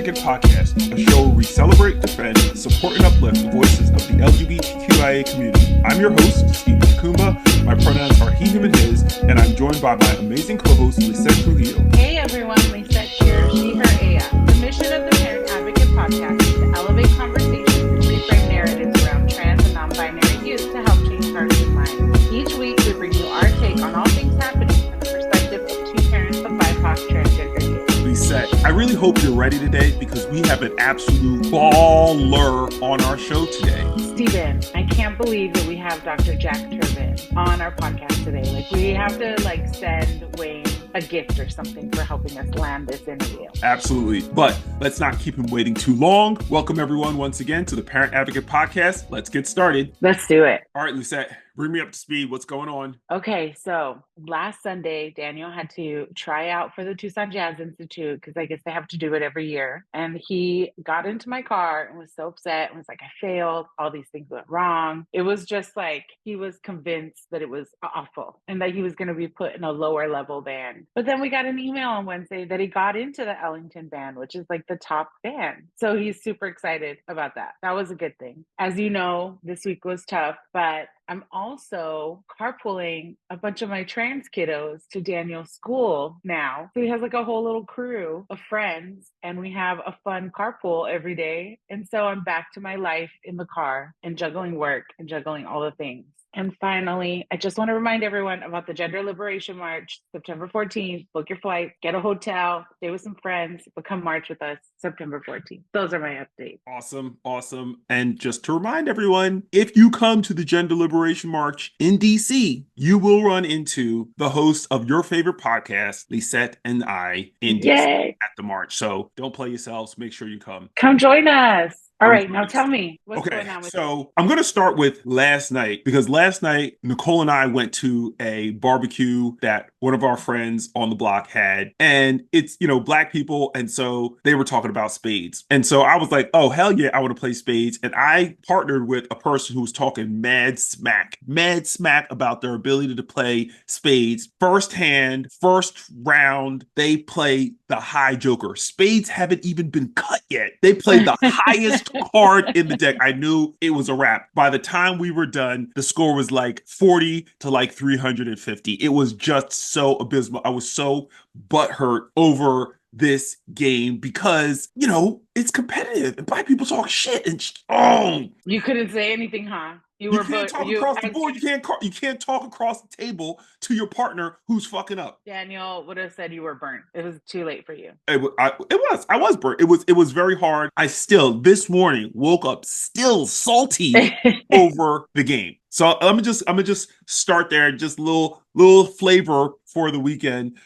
Advocate Podcast, a show where we celebrate, defend, support, and uplift the voices of the LGBTQIA community. I'm your host, Steve Takumba. My pronouns are he, him, and his, and I'm joined by my amazing co-host, Lisette Trujillo. Hey everyone, Lisette here, she, her, Aya. The mission of the Parent Advocate Podcast is to elevate conversations and reframe narratives around trans and non-binary youth to help change hearts and minds. Each week, we bring you our take on all things happening from the perspective of two parents of BIPOC transgender youth. Lisette, I really hope you're ready today because we have an absolute baller on our show today. Steven, I can't believe that we have Dr. Jack Turban on our podcast today. We have to send Wayne a gift or something for helping us land this interview. Absolutely. But let's not keep him waiting too long. Welcome everyone once again to the Parent Advocate Podcast. Let's get started. Let's do it. All right, Lisette, bring me up to speed. What's going on? Okay, so last Sunday, Daniel had to try out for the Tucson Jazz Institute because I guess they have to do it every year. And he got into my car and was so upset and was like, I failed. All these things went wrong. It was just like he was convinced that it was awful and that he was going to be put in a lower level band. But then we got an email on Wednesday that he got into the Ellington band, which is like the top band. So he's super excited about that. That was a good thing. As you know, this week was tough, but I'm also carpooling a bunch of my trans kiddos to Daniel's school now. So he has like a whole little crew of friends and we have a fun carpool every day. And so I'm back to my life in the car and juggling work and juggling all the things. And finally, I just want to remind everyone about the Gender Liberation March, September 14th. Book your flight, get a hotel, stay with some friends, but come march with us September 14th. Those are my updates. Awesome. And just to remind everyone, if you come to the Gender Liberation March in DC, you will run into the host of your favorite podcast, Lisette and I, in DC at the march. So don't play yourselves. Make sure you come. Come join us. All right, now tell me what's going on with so I'm going to start with last night because last night Nicole and I went to a barbecue that one of our friends on the block had, and it's, Black people, and so they were talking about spades. And so I was like, oh, hell yeah, I want to play spades. And I partnered with a person who was talking mad smack about their ability to play spades. First hand, first round, they play the high joker. Spades haven't even been cut yet. They played the highest card in the deck. I knew it was a wrap. By the time we were done, the score was like 40 to like 350. It was just so abysmal. I was so butthurt over this game because, it's competitive and Black people talk shit and you couldn't say anything, huh? You can't talk across the board. You can't talk across the table to your partner who's fucking up. Daniel would have said you were burnt. It was too late for you. I was burnt. It was very hard. I still this morning woke up still salty over the game. So I'm gonna just start there. Just little flavor for the weekend.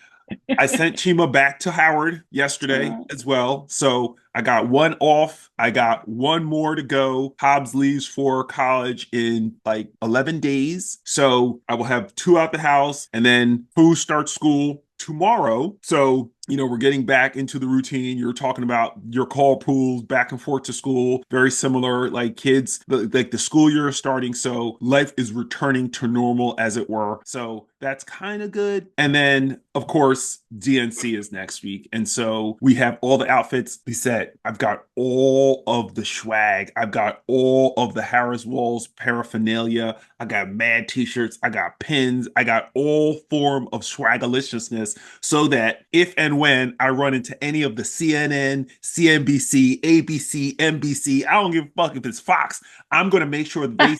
I sent Chima back to Howard yesterday as well. So I got one off. I got one more to go. Hobbs leaves for college in like 11 days. So I will have 2 out the house, and then Pooh starts school tomorrow. So, we're getting back into the routine. You're talking about your call pools back and forth to school, very similar, like kids, like the school year is starting. So life is returning to normal, as it were. So that's kind of good. And then, of course, DNC is next week. And so we have all the outfits. We said, I've got all of the swag. I've got all of the Harris Walls paraphernalia. I got mad t-shirts. I got pins. I got all form of swagaliciousness so that if and when I run into any of the CNN, CNBC, ABC, NBC, I don't give a fuck if it's Fox, I'm going to make sure that they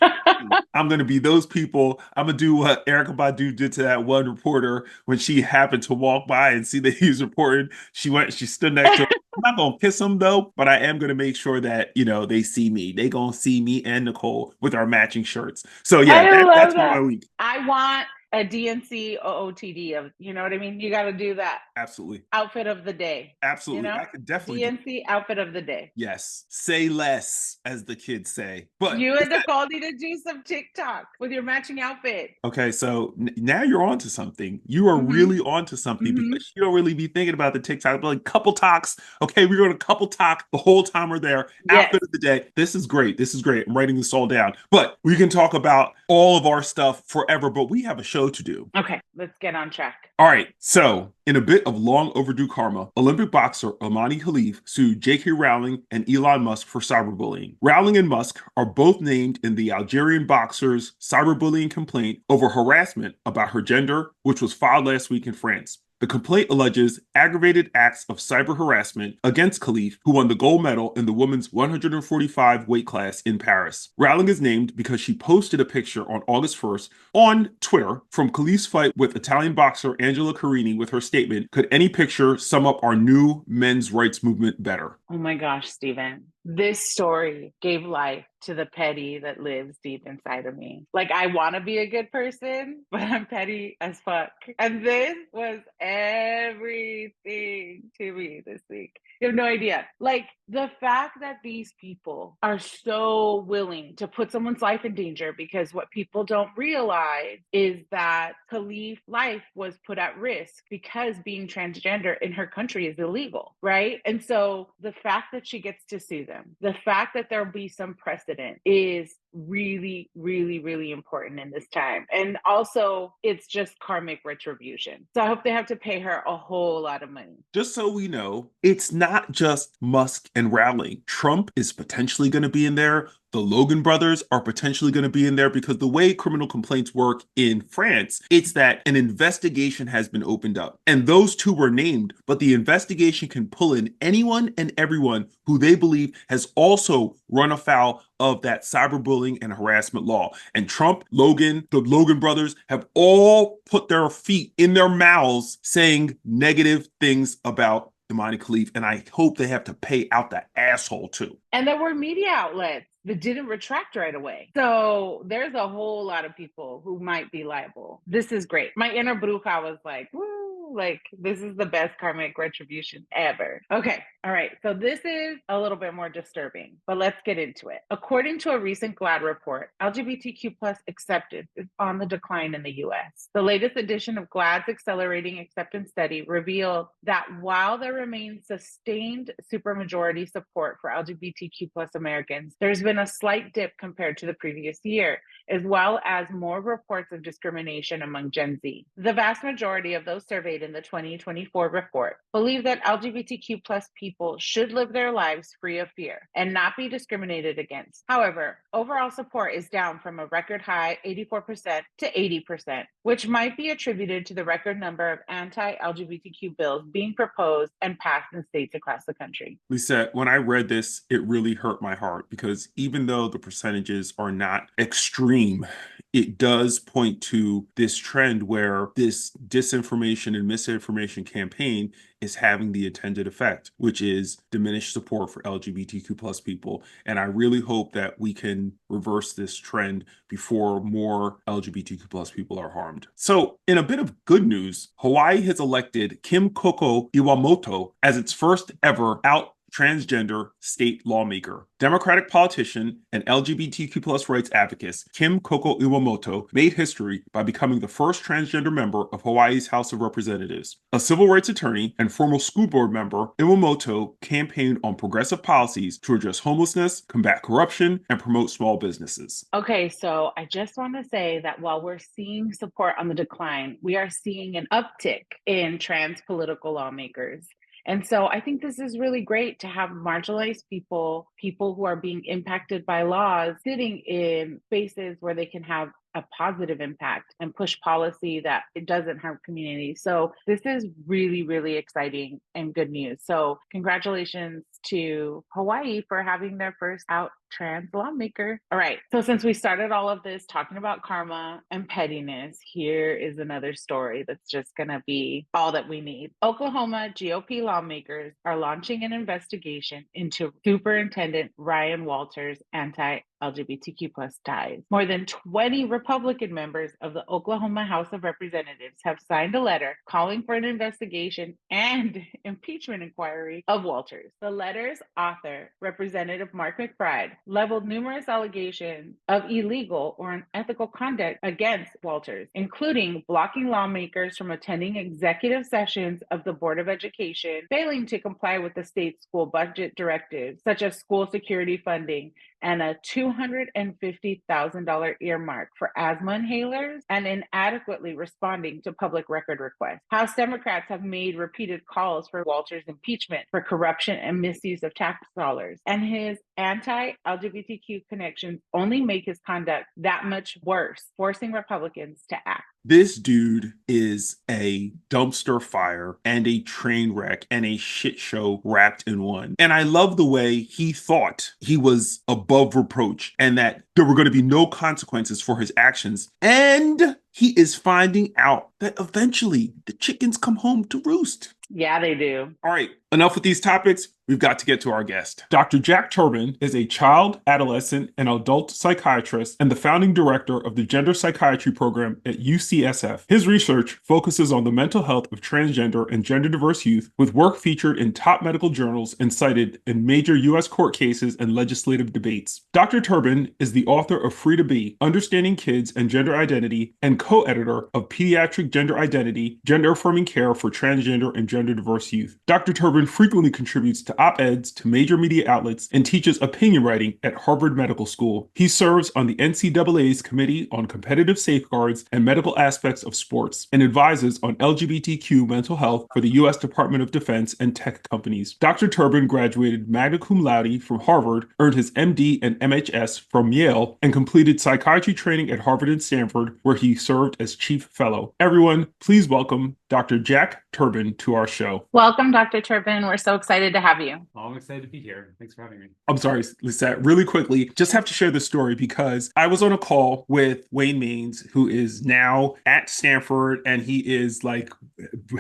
I'm going to be those people. I'm going to do what Erykah Badu did to that one reporter when she happened to walk by and see that he was reporting. She stood next to him. I'm not going to kiss him though, but I am going to make sure that, they see me. They going to see me and Nicole with our matching shirts. So yeah, that's my week. I want a DNC OOTD of, you know what I mean? You got to do that. Absolutely. Outfit of the day. Absolutely. I could definitely. DNC outfit of the day. Yes. Say less, as the kids say. But you and Nicole need to do some TikTok with your matching outfit. Okay. So now you're on to something. You are really on to something because you don't really be thinking about the TikTok, but like couple talks. Okay. We're going to couple talk the whole time we're there. Yes. Outfit of the day. This is great. I'm writing this all down, but we can talk about all of our stuff forever, but we have a show show to do. Okay, let's get on track. All right, so in a bit of long overdue karma, Olympic boxer Imani Khalif sued J.K. Rowling and Elon Musk for cyberbullying. Rowling and Musk are both named in the Algerian boxer's cyberbullying complaint over harassment about her gender, which was filed last week in France. The complaint alleges aggravated acts of cyber harassment against Khalif, who won the gold medal in the women's 145 weight class in Paris. Rowling is named because she posted a picture on August 1st on Twitter from Khalif's fight with Italian boxer Angela Carini with her statement, "Could any picture sum up our new men's rights movement better?" Oh my gosh, Stephen. This story gave life to the petty that lives deep inside of me. Like, I want to be a good person, but I'm petty as fuck. And this was everything to me this week. You have no idea. Like, the fact that these people are so willing to put someone's life in danger, because what people don't realize is that Khalif's life was put at risk because being transgender in her country is illegal, right? And so the fact that she gets to sue them, the fact that there'll be some precedent is really, really, really important in this time. And also, it's just karmic retribution. So I hope they have to pay her a whole lot of money. Just so we know, it's not just Musk and Rowling. Trump is potentially going to be in there. The Logan brothers are potentially going to be in there because the way criminal complaints work in France, it's that an investigation has been opened up. And those two were named, but the investigation can pull in anyone and everyone who they believe has also run afoul of that cyberbullying and harassment law. And Trump, Logan, the Logan brothers have all put their feet in their mouths saying negative things about Imani Khalif, and I hope they have to pay out that asshole too. And there were media outlets that didn't retract right away. So there's a whole lot of people who might be liable. This is great. My inner bruja was like, woo, like this is the best karmic retribution ever. Okay. All right. So this is a little bit more disturbing, but let's get into it. According to a recent GLAAD report, LGBTQ plus acceptance is on the decline in the US. The latest edition of GLAAD's Accelerating Acceptance Study revealed that while there remains sustained supermajority support for LGBTQ plus Americans, there's been a slight dip compared to the previous year, as well as more reports of discrimination among Gen Z. The vast majority of those surveyed in the 2024 report believe that LGBTQ plus people should live their lives free of fear and not be discriminated against. However, overall support is down from a record high 84% to 80%, which might be attributed to the record number of anti-LGBTQ bills being proposed and passed in states across the country. Lisa, when I read this, it really hurt my heart because even though the percentages are not extreme, it does point to this trend where this disinformation and misinformation campaign is having the intended effect, which is diminished support for LGBTQ plus people. And I really hope that we can reverse this trend before more LGBTQ plus people are harmed. So in a bit of good news, Hawaii has elected Kim Koko Iwamoto as its first ever out transgender state lawmaker. Democratic politician and LGBTQ plus rights advocate Kim Koko Iwamoto made history by becoming the first transgender member of Hawaii's House of Representatives. A civil rights attorney and former school board member, Iwamoto campaigned on progressive policies to address homelessness, combat corruption, and promote small businesses. Okay, so I just want to say that while we're seeing support on the decline, we are seeing an uptick in trans political lawmakers. And so I think this is really great to have marginalized people, people who are being impacted by laws, sitting in spaces where they can have a positive impact and push policy that it doesn't harm communities. So this is really, really exciting and good news. So congratulations to Hawaii for having their first out trans lawmaker. All right. So since we started all of this talking about karma and pettiness, here is another story that's just going to be all that we need. Oklahoma GOP lawmakers are launching an investigation into Superintendent Ryan Walters' anti-LGBTQ plus ties. More than 20 Republican members of the Oklahoma House of Representatives have signed a letter calling for an investigation and impeachment inquiry of Walters. The letter's author, Representative Mark McBride, leveled numerous allegations of illegal or unethical conduct against Walters, including blocking lawmakers from attending executive sessions of the Board of Education, failing to comply with the state's school budget directives, such as school security funding, and a $250,000 earmark for asthma inhalers and inadequately responding to public record requests. House Democrats have made repeated calls for Walter's impeachment for corruption and misuse of tax dollars, and his anti-LGBTQ connections only make his conduct that much worse, forcing Republicans to act. This dude is a dumpster fire and a train wreck and a shit show wrapped in one. And I love the way he thought he was above reproach and that there were going to be no consequences for his actions. And he is finding out that eventually the chickens come home to roost. Yeah, they do. All right, enough with these topics. We've got to get to our guest. Dr. Jack Turban is a child, adolescent, and adult psychiatrist and the founding director of the Gender Psychiatry Program at UCSF. His research focuses on the mental health of transgender and gender diverse youth, with work featured in top medical journals and cited in major U.S. court cases and legislative debates. Dr. Turban is the author of Free to Be, Understanding Kids and Gender Identity, and co-editor of Pediatric Gender Identity, Gender Affirming Care for Transgender and Gender Diverse Youth. Dr. Turban frequently contributes to op-eds to major media outlets and teaches opinion writing at Harvard Medical School. He serves on the NCAA's Committee on Competitive Safeguards and Medical Aspects of Sports and advises on LGBTQ mental health for the U.S. Department of Defense and tech companies. Dr. Turban graduated magna cum laude from Harvard, earned his MD and MHS from Yale, and completed psychiatry training at Harvard and Stanford, where he served as chief fellow. Everyone, please welcome Dr. Jack Turban to our show. Welcome, Dr. Turban. We're so excited to have you. Oh, I'm excited to be here. Thanks for having me. I'm sorry, Lisette, really quickly, just have to share this story because I was on a call with Wayne Maines, who is now at Stanford, and he is like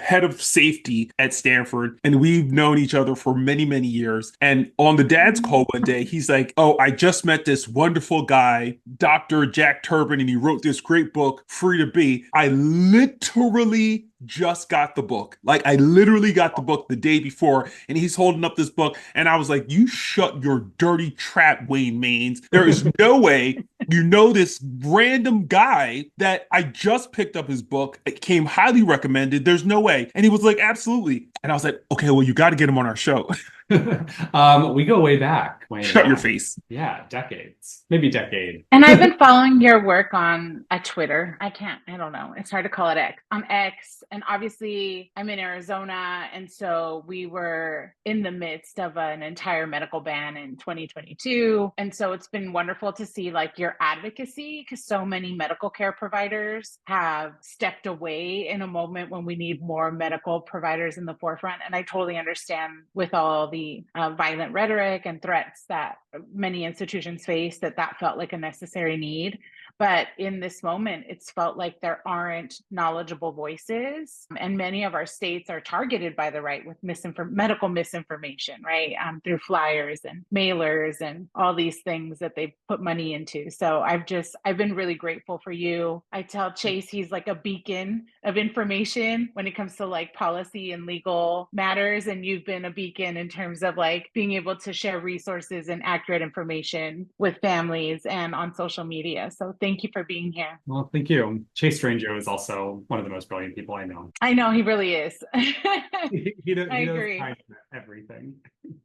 head of safety at Stanford. And we've known each other for many, many years. And on the dad's call one day, he's like, oh, I just met this wonderful guy, Dr. Jack Turban, and he wrote this great book, Free to Be. I literally just got the book. Like, I literally got the book the day before, and he's holding up this book, and I was like, you shut your dirty trap, Wayne Maines. There is no way you know this random guy that I just picked up his book. It came highly recommended. There's no way. And he was like, absolutely. And I was like, okay, well, you got to get him on our show. We go way back. Shut your face. Yeah, decades. Maybe decade. And I've been following your work on Twitter. I don't know. It's hard to call it X. On X. And obviously I'm in Arizona. And so we were in the midst of an entire medical ban in 2022. And so it's been wonderful to see like your advocacy, because so many medical care providers have stepped away in a moment when we need more medical providers in the forefront. And I totally understand with all the violent rhetoric and threats that many institutions face, that felt like a necessary need. But in this moment, it's felt like there aren't knowledgeable voices. And many of our states are targeted by the right with medical misinformation, right? Through flyers and mailers and all these things that they put money into. So I've been really grateful for you. I tell Chase he's like a beacon of information when it comes to like policy and legal matters. And you've been a beacon in terms of like being able to share resources and accurate information with families and on social media. So thank you for being here. Well, thank you. Chase Stranger is also one of the most brilliant people I know. I know, he really is. He knows agree. kind of everything.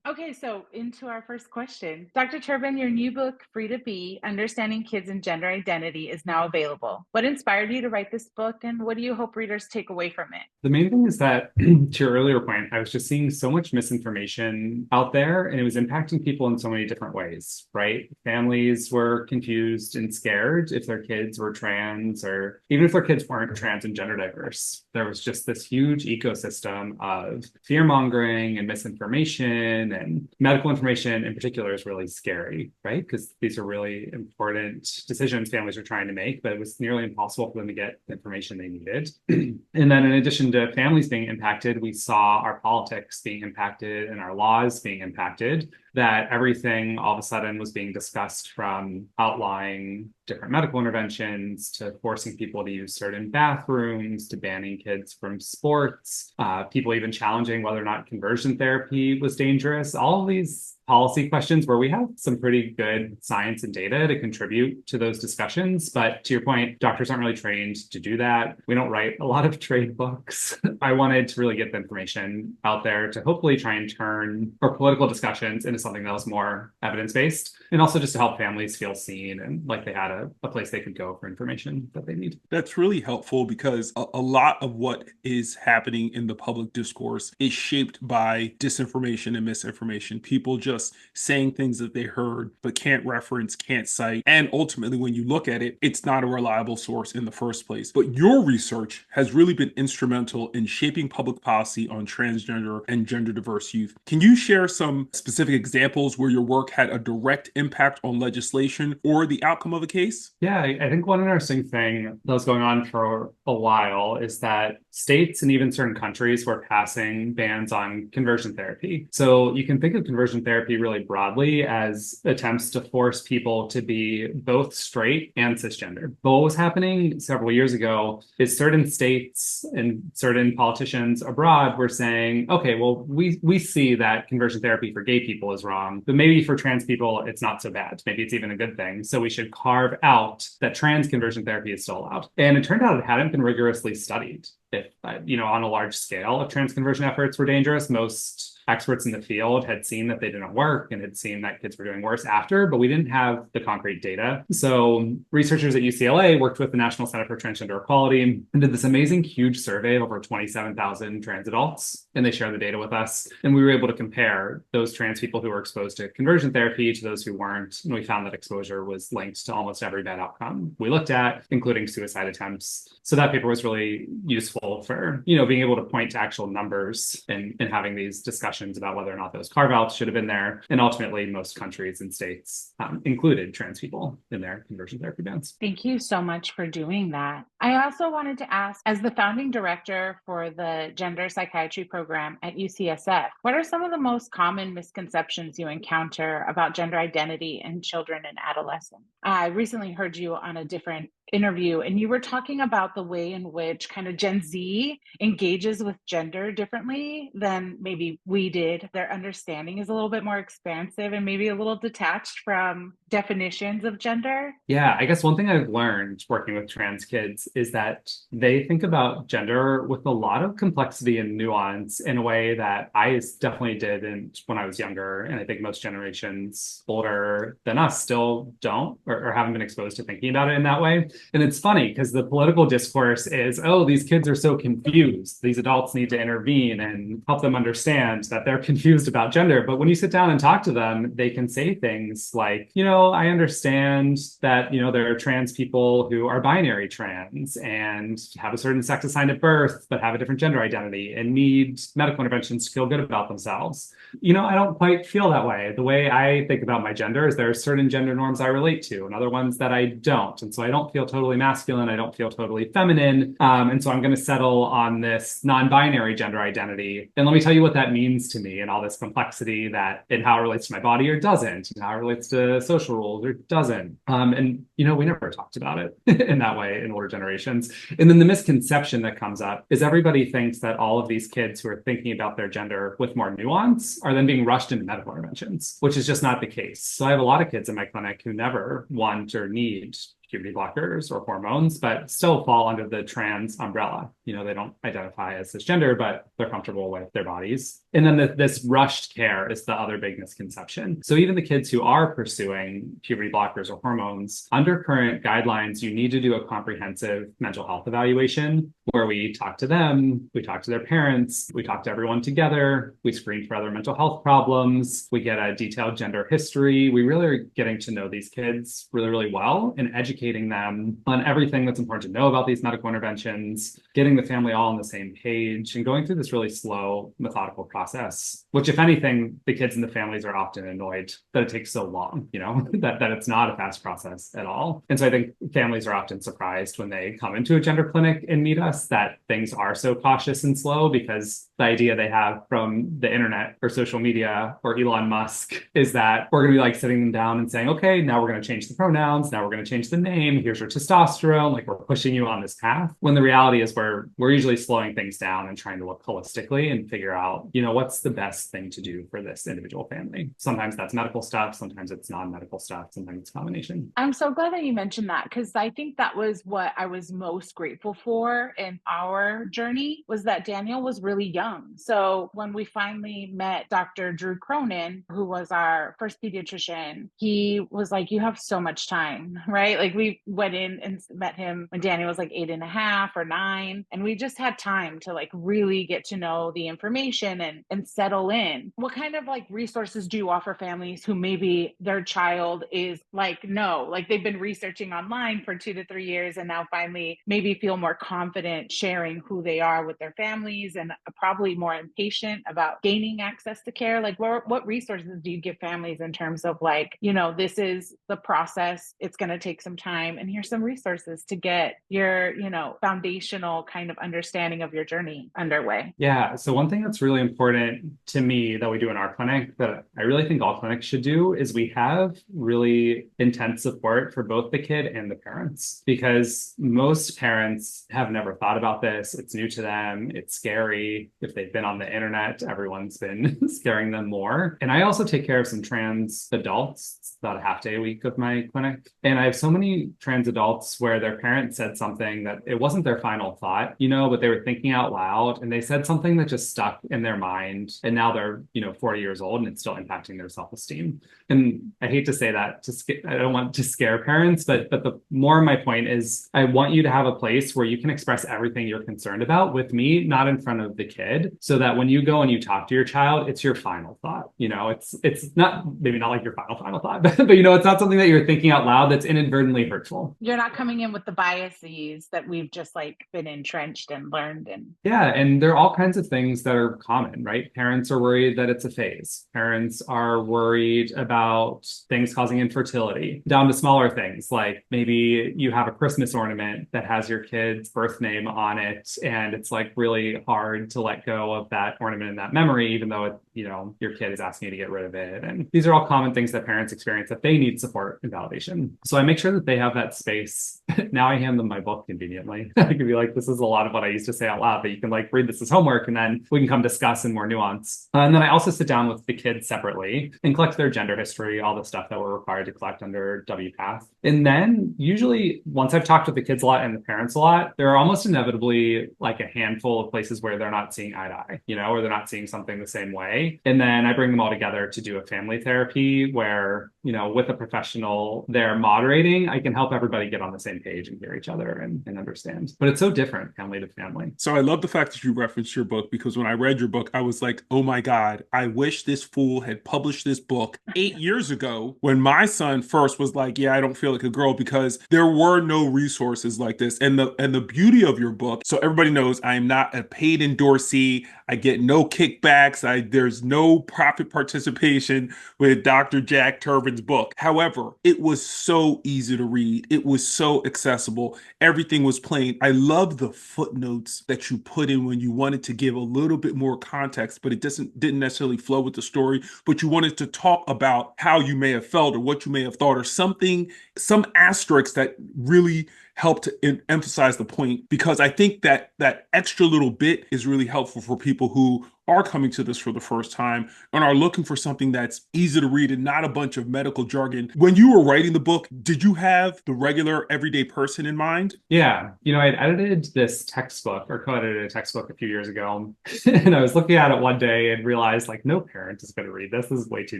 Okay, so into our first question. Dr. Turban, your new book, Free to Be, Understanding Kids and Gender Identity, is now available. What inspired you to write this book, and what do you hope readers take away from it? The main thing is that, to your earlier point, I was just seeing so much misinformation out there, and it was impacting people in so many different ways, right? Families were confused and scared if their kids were trans, or even if their kids weren't trans and gender diverse. There was just this huge ecosystem of fear-mongering and misinformation, and medical information in particular is really scary, right? Because these are really important decisions families are trying to make, but it was nearly impossible for them to get the information they needed. And then in addition to families being impacted, we saw our politics being impacted and our laws being impacted, that everything all of a sudden was being discussed, from outlawing different medical interventions to forcing people to use certain bathrooms to banning kids from sports, people even challenging whether or not conversion therapy was dangerous. All of these policy questions where we have some pretty good science and data to contribute to those discussions. But to your point, doctors aren't really trained to do that. We don't write a lot of trade books. I wanted to really get the information out there to hopefully try and turn our political discussions into something that was more evidence-based, and also just to help families feel seen and like they had a place they could go for information that they need. That's really helpful because a lot of what is happening in the public discourse is shaped by disinformation and misinformation. People just saying things that they heard but can't reference, can't cite. And ultimately, when you look at it, it's not a reliable source in the first place. But your research has really been instrumental in shaping public policy on transgender and gender diverse youth. Can you share some specific examples where your work had a direct impact on legislation or the outcome of a case? Yeah, I think one interesting thing that was going on for a while is that states and even certain countries were passing bans on conversion therapy. So you can think of conversion therapy really broadly as attempts to force people to be both straight and cisgender. But what was happening several years ago is certain states and certain politicians abroad were saying, okay, well, we see that conversion therapy for gay people is wrong, but maybe for trans people, it's not so bad. Maybe it's even a good thing. So we should carve out that trans conversion therapy is still allowed. And it turned out it hadn't been rigorously studied. If, on a large scale, if trans conversion efforts were dangerous, most experts in the field had seen that they didn't work and had seen that kids were doing worse after, but we didn't have the concrete data. So researchers at UCLA worked with the National Center for Transgender Equality and did this amazing huge survey of over 27,000 trans adults. And they shared the data with us. And we were able to compare those trans people who were exposed to conversion therapy to those who weren't. And we found that exposure was linked to almost every bad outcome we looked at, including suicide attempts. So that paper was really useful for, being able to point to actual numbers and having these discussions about whether or not those carve-outs should have been there. And ultimately, most countries and states included trans people in their conversion therapy bans. Thank you so much for doing that. I also wanted to ask, as the founding director for the Gender Psychiatry Program at UCSF, what are some of the most common misconceptions you encounter about gender identity in children and adolescents? I recently heard you on a different interview, and you were talking about the way in which kind of Gen Z engages with gender differently than maybe we did. Their understanding is a little bit more expansive and maybe a little detached from definitions of gender. Yeah, I guess one thing I've learned working with trans kids is that they think about gender with a lot of complexity and nuance in a way that I definitely did when I was younger. And I think most generations older than us still don't or haven't been exposed to thinking about it in that way. And it's funny because the political discourse is, oh, these kids are so confused. These adults need to intervene and help them understand that they're confused about gender. But when you sit down and talk to them, they can say things like, I understand that, there are trans people who are binary trans and have a certain sex assigned at birth, but have a different gender identity and need medical interventions to feel good about themselves. I don't quite feel that way. The way I think about my gender is there are certain gender norms I relate to and other ones that I don't. And so I don't feel totally masculine. I don't feel totally feminine. And so I'm going to settle on this non-binary gender identity. And let me tell you what that means to me and all this complexity and how it relates to my body or doesn't, and how it relates to social rules or doesn't. And we never talked about it in that way in older generations. And then the misconception that comes up is everybody thinks that all of these kids who are thinking about their gender with more nuance are then being rushed into medical interventions, which is just not the case. So I have a lot of kids in my clinic who never want or need puberty blockers or hormones, but still fall under the trans umbrella. They don't identify as cisgender, but they're comfortable with their bodies. And then this rushed care is the other big misconception. So even the kids who are pursuing puberty blockers or hormones, under current guidelines, you need to do a comprehensive mental health evaluation where we talk to them, we talk to their parents, we talk to everyone together, we screen for other mental health problems, we get a detailed gender history. We really are getting to know these kids really, really well and educating them on everything that's important to know about these medical interventions, getting the family all on the same page, and going through this really slow, methodical process, which, if anything, the kids and the families are often annoyed that it takes so long, that it's not a fast process at all. And so I think families are often surprised when they come into a gender clinic and meet us that things are so cautious and slow, because the idea they have from the internet or social media or Elon Musk is that we're going to be like sitting them down and saying, okay, now we're going to change the pronouns, now we're going to change the name, fame, here's your testosterone, like we're pushing you on this path. When the reality is we're usually slowing things down and trying to look holistically and figure out, what's the best thing to do for this individual family. Sometimes that's medical stuff, sometimes it's non-medical stuff, sometimes it's a combination. I'm so glad that you mentioned that, because I think that was what I was most grateful for in our journey, was that Daniel was really young. So when we finally met Dr. Drew Cronin, who was our first pediatrician, he was like, you have so much time, right? Like we went in and met him when Daniel was like 8.5 or 9. And we just had time to like really get to know the information and settle in. What kind of like resources do you offer families who maybe their child is like, no, like they've been researching online for 2 to 3 years and now finally maybe feel more confident sharing who they are with their families and probably more impatient about gaining access to care? Like what resources do you give families in terms of like, this is the process, it's going to take some time, and here's some resources to get your, foundational kind of understanding of your journey underway? Yeah. So one thing that's really important to me that we do in our clinic that I really think all clinics should do is we have really intense support for both the kid and the parents, because most parents have never thought about this. It's new to them. It's scary. If they've been on the internet, everyone's been scaring them more. And I also take care of some trans adults. It's about a half day a week of my clinic. And I have so many trans adults where their parents said something that it wasn't their final thought, but they were thinking out loud and they said something that just stuck in their mind. And now they're, 40 years old and it's still impacting their self-esteem. And I hate to say that, I don't want to scare parents, but the more my point is I want you to have a place where you can express everything you're concerned about with me, not in front of the kid, so that when you go and you talk to your child, it's your final thought. It's not, maybe not like your final thought, but it's not something that you're thinking out loud that's inadvertently hurtful. You're not coming in with the biases that we've just like been entrenched and learned. And yeah, and there are all kinds of things that are common, right? Parents are worried that it's a phase. Parents are worried about things causing infertility, down to smaller things like maybe you have a Christmas ornament that has your kid's birth name on it, and it's like really hard to let go of that ornament and that memory, even though your kid is asking you to get rid of it. And these are all common things that parents experience that they need support and validation. So I make sure that they have that space. Now I hand them my book conveniently. I can be like, this is a lot of what I used to say out loud, but you can like read this as homework and then we can come discuss in more nuance. And then I also sit down with the kids separately and collect their gender history, all the stuff that we're required to collect under WPATH. And then usually once I've talked with the kids a lot and the parents a lot, there are almost inevitably like a handful of places where they're not seeing eye to eye, or they're not seeing something the same way. And then I bring them all together to do a family therapy where, with a professional there moderating, I can help everybody get on the same page and hear each other and understand. But it's so different family to family. So I love the fact that you referenced your book, because when I read your book, I was like, oh my God, I wish this fool had published this book 8 years ago when my son first was like, yeah, I don't feel like a girl, because there were no resources like this. And the beauty of your book, so everybody knows I am not a paid endorsee. I get no kickbacks. There's no profit participation with Dr. Jack Turban's book. However, it was so easy to read. It was so accessible. Everything was plain. I love the footnotes that you put in when you wanted to give a little bit more context, but it didn't necessarily flow with the story, but you wanted to talk about how you may have felt or what you may have thought or something, some asterisks that really help to emphasize the point, because I think that that extra little bit is really helpful for people who are coming to this for the first time and are looking for something that's easy to read and not a bunch of medical jargon. When you were writing the book, did you have the regular everyday person in mind? Yeah. I'd edited this textbook or co-edited a textbook a few years ago. And I was looking at it one day and realized like, no parent is going to read this. This is way too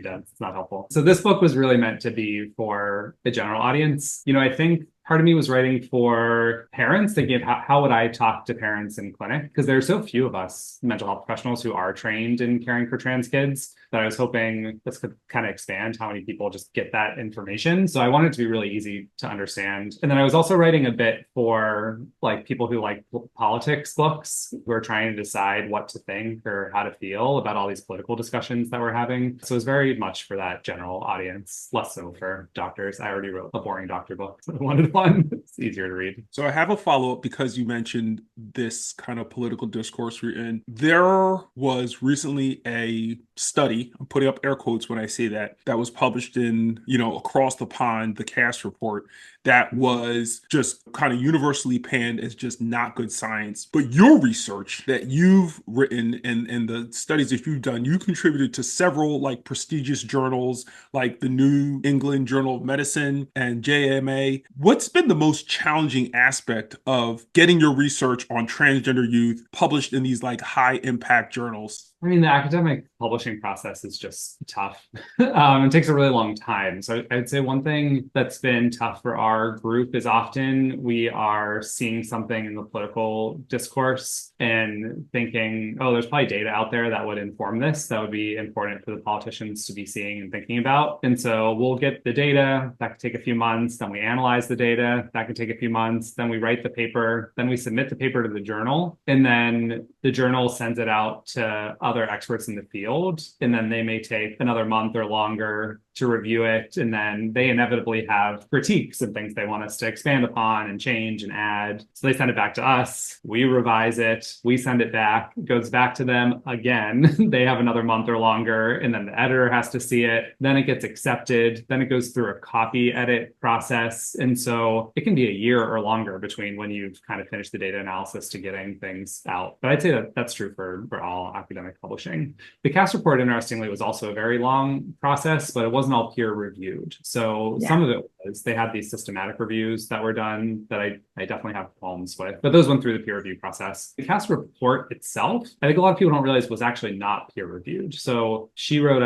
dense. It's not helpful. So this book was really meant to be for the general audience. I think part of me was writing for parents, thinking of how would I talk to parents in clinic? Because there are so few of us mental health professionals who are trained in caring for trans kids that I was hoping this could kind of expand how many people just get that information. So I wanted it to be really easy to understand. And then I was also writing a bit for like people who like politics books, who are trying to decide what to think or how to feel about all these political discussions that we're having. So it was very much for that general audience, less so for doctors. I already wrote a boring doctor book, so I wanted one. It's easier to read. So I have a follow-up, because you mentioned this kind of political discourse we're in. There was recently a study, I'm putting up air quotes when I say that was published in, across the pond, the CAST report, that was just kind of universally panned as just not good science. But your research that you've written and the studies that you've done, you contributed to several like prestigious journals like the New England Journal of Medicine and JMA. What's been the most challenging aspect of getting your research on transgender youth published in these like high impact journals? I mean, the academic publishing process is just tough. It takes a really long time. So I'd say one thing that's been tough for our group is often we are seeing something in the political discourse and thinking, oh, there's probably data out there that would inform this. That would be important for the politicians to be seeing and thinking about. And so we'll get the data. That could take a few months. Then we analyze the data. That could take a few months. Then we write the paper. Then we submit the paper to the journal. And then the journal sends it out to other experts in the field, and then they may take another month or longer to review it, and then they inevitably have critiques and things they want us to expand upon and change and add. So they send it back to us, we revise it, we send it back, it goes back to them again. They have another month or longer, and then the editor has to see it, then it gets accepted, then it goes through a copy edit process. And so it can be a year or longer between when you've kind of finished the data analysis to getting things out. But I'd say that that's true for all academic publishing. The CAS report, interestingly, was also a very long process, but it wasn't all peer reviewed. So some of it was, they had these systematic reviews that were done that I definitely have qualms with, but those went through the peer review process. The CAS report itself, I think a lot of people don't realize, was actually not peer reviewed. So she wrote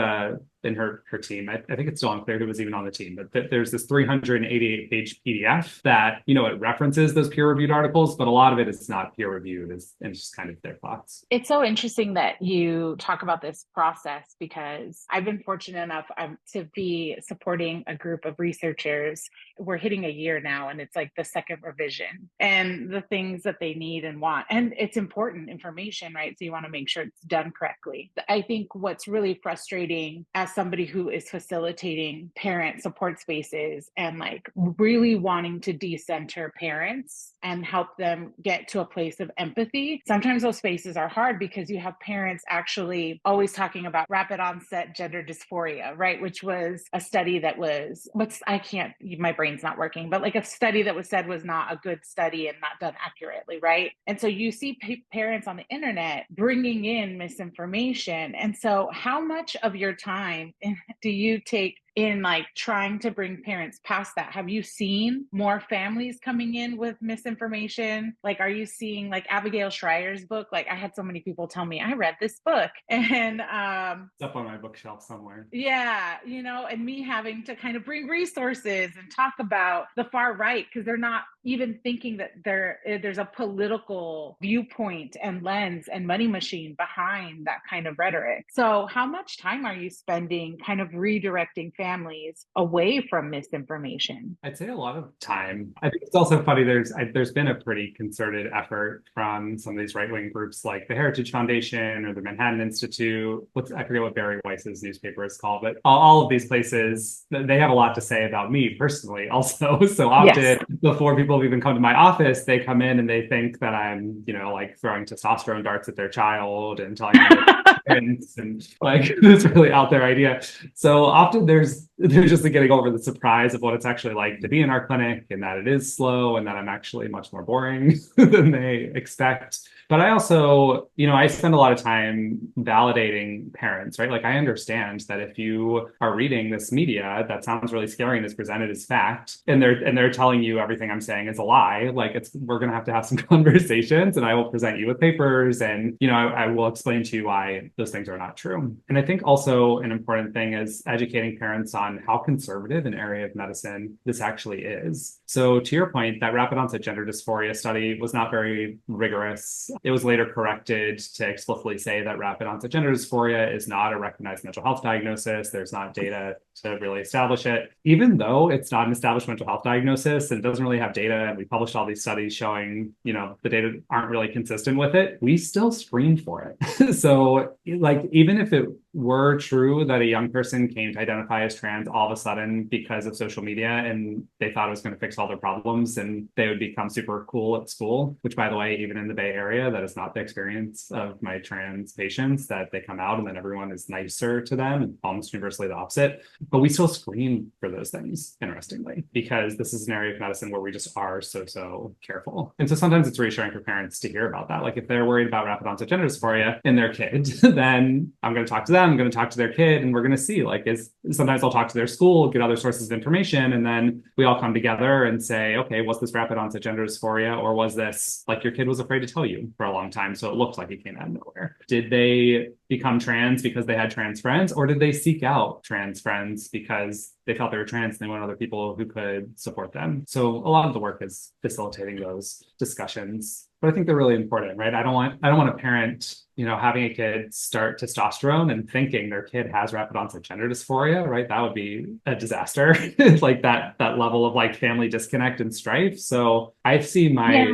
in her team, I think it's still unclear who was even on the team, but there's this 388-page PDF that, it references those peer-reviewed articles, but a lot of it is not peer-reviewed, and it's just kind of their thoughts. It's so interesting that you talk about this process, because I've been fortunate enough to be supporting a group of researchers. We're hitting a year now, and it's like the second revision, and the things that they need and want. And it's important information, right? So you want to make sure it's done correctly. I think what's really frustrating as somebody who is facilitating parent support spaces and like really wanting to decenter parents and help them get to a place of empathy, sometimes those spaces are hard because you have parents actually always talking about rapid onset gender dysphoria, right? Which was a study that was, my brain's not working, but like a study that was said was not a good study and not done accurately, right? And so you see parents on the internet bringing in misinformation. And so how much of your time do you take in like trying to bring parents past that? Have you seen more families coming in with misinformation? Like, are you seeing like Abigail Schreier's book? Like, I had so many people tell me, I read this book, and it's up on my bookshelf somewhere. Yeah, and me having to kind of bring resources and talk about the far right, because they're not even thinking that there's a political viewpoint and lens and money machine behind that kind of rhetoric. So how much time are you spending kind of redirecting families away from misinformation? I'd say a lot of time. I think it's also funny, there's been a pretty concerted effort from some of these right-wing groups like the Heritage Foundation or the Manhattan Institute. I forget what Barry Weiss's newspaper is called, but all of these places, they have a lot to say about me personally also. So often before people have even come to my office, they come in and they think that I'm, like throwing testosterone darts at their child and telling them and like this really out there idea. So often there's just getting over the surprise of what it's actually like to be in our clinic, and that it is slow and that I'm actually much more boring than they expect. But I also, I spend a lot of time validating parents, right? Like I understand that if you are reading this media that sounds really scary and is presented as fact, and they're telling you everything I'm saying is a lie, like we're gonna have to have some conversations, and I will present you with papers, and I will explain to you why those things are not true. And I think also an important thing is educating parents on how conservative an area of medicine this actually is. So to your point, that rapid onset gender dysphoria study was not very rigorous. It was later corrected to explicitly say that rapid onset gender dysphoria is not a recognized mental health diagnosis. There's not data to really establish it. Even though it's not an established mental health diagnosis and it doesn't really have data, and we published all these studies showing, the data aren't really consistent with it, we still screen for it. So like, even if it were true that a young person came to identify as trans all of a sudden because of social media and they thought it was going to fix all their problems and they would become super cool at school, which by the way, even in the Bay Area, that is not the experience of my trans patients, that they come out and then everyone is nicer to them and almost universally the opposite. But we still screen for those things, interestingly, because this is an area of medicine where we just are so careful. And so sometimes it's reassuring for parents to hear about that. Like if they're worried about rapid onset gender dysphoria in their kid, then I'm going to talk to them, I'm going to talk to their kid, and we're going to see, like, sometimes I'll talk to their school, get other sources of information, and then we all come together and say, okay, was this rapid onset gender dysphoria, or was this like your kid was afraid to tell you for a long time, so it looks like it came out of nowhere? Did they become trans because they had trans friends, or did they seek out trans friends because they felt they were trans and they wanted other people who could support them? So a lot of the work is facilitating those discussions, but I think they're really important, right? I don't want a parent, having a kid start testosterone and thinking their kid has rapid onset gender dysphoria, right? That would be a disaster. Like that level of like family disconnect and strife. So I see my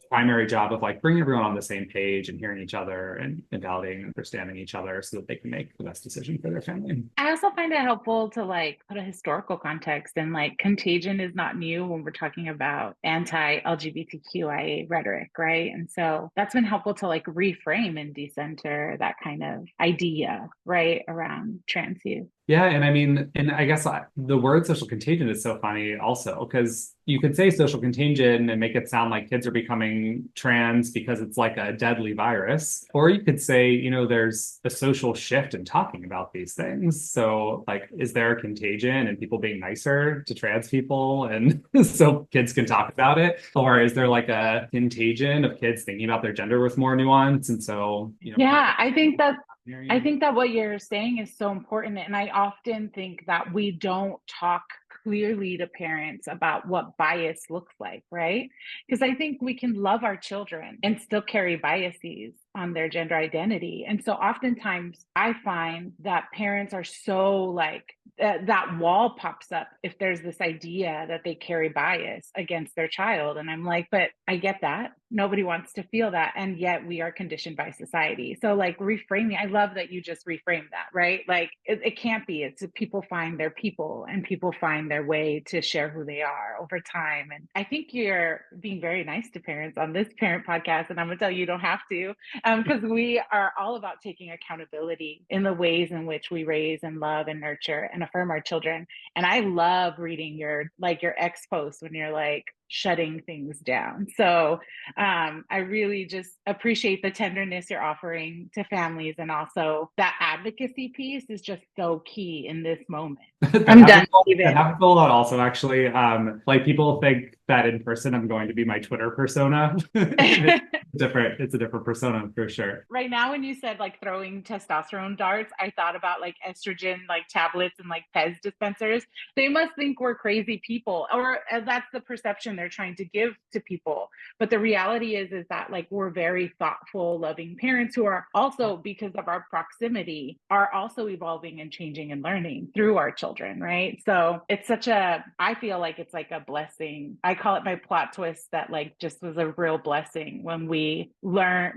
primary job of like bringing everyone on the same page and hearing each other and validating and understanding each other so that they can make the best decision for their family. I also find it helpful to like put a historical context, and like contagion is not new when we're talking about anti-LGBTQIA rhetoric, right? And so that's been helpful to like reframe and decenter that kind of idea, right, around trans youth. Yeah, and I mean, and I guess the word social contagion is so funny also, because you could say social contagion and make it sound like kids are becoming trans because it's like a deadly virus. Or you could say, there's a social shift in talking about these things. So like, is there a contagion and people being nicer to trans people and so kids can talk about it? Or is there like a contagion of kids thinking about their gender with more nuance? And so, yeah, I think that what you're saying is so important. And I often think that we don't talk clearly to parents about what bias looks like, right? Because I think we can love our children and still carry biases on their gender identity. And so oftentimes I find that parents are so like, that wall pops up if there's this idea that they carry bias against their child. And I'm like, but I get that. Nobody wants to feel that. And yet we are conditioned by society. So like reframing, I love that you just reframed that, right? Like it can't be. It's people find their people and people find their way to share who they are over time. And I think you're being very nice to parents on this parent podcast. And I'm going to tell you, you don't have to, because we are all about taking accountability in the ways in which we raise and love and nurture and affirm our children. And I love reading your ex post when you're like shutting things down. So I really just appreciate the tenderness you're offering to families, and also that advocacy piece is just so key in this moment. I'm done, Steven. That happens a lot also, actually. Like people think that in person I'm going to be my Twitter persona. It's a different persona for sure. Right now, when you said like throwing testosterone darts, I thought about like estrogen like tablets and like Pez dispensers. They must think we're crazy people, or that's the perception they're trying to give to people. But the reality is that like we're very thoughtful, loving parents who are also, because of our proximity, are also evolving and changing and learning through our children, right? So it's I feel like it's like a blessing. I call it my plot twist that like just was a real blessing when we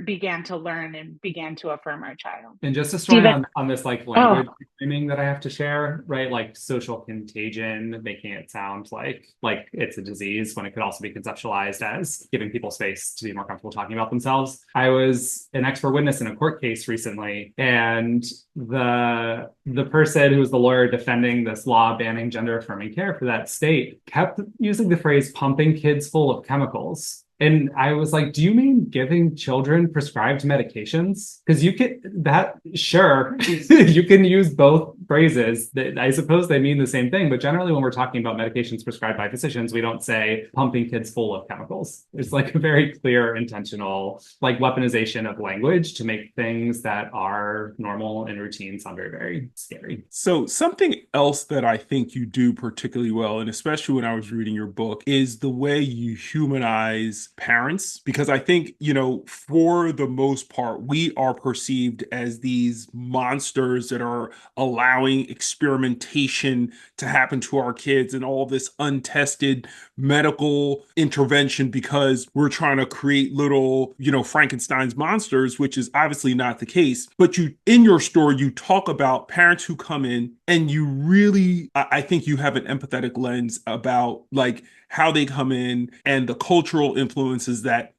began to learn and began to affirm our child. And just a story on this like language framing that I have to share, right? Like social contagion, making it sound like it's a disease when it could also be conceptualized as giving people space to be more comfortable talking about themselves. I was an expert witness in a court case recently, and the person who was the lawyer defending this law banning gender affirming care for that state kept using the phrase pumping kids full of chemicals. And I was like, do you mean giving children prescribed medications? Because you can, sure, you can use both phrases. I suppose they mean the same thing, but generally when we're talking about medications prescribed by physicians, we don't say pumping kids full of chemicals. There's like a very clear intentional like weaponization of language to make things that are normal and routine sound very, very scary. So something else that I think you do particularly well, and especially when I was reading your book, is the way you humanize parents, because I think, for the most part, we are perceived as these monsters that are allowed allowing experimentation to happen to our kids and all this untested medical intervention because we're trying to create little, Frankenstein's monsters, which is obviously not the case. But you, in your story, you talk about parents who come in and you really, I think you have an empathetic lens about like how they come in and the cultural influences that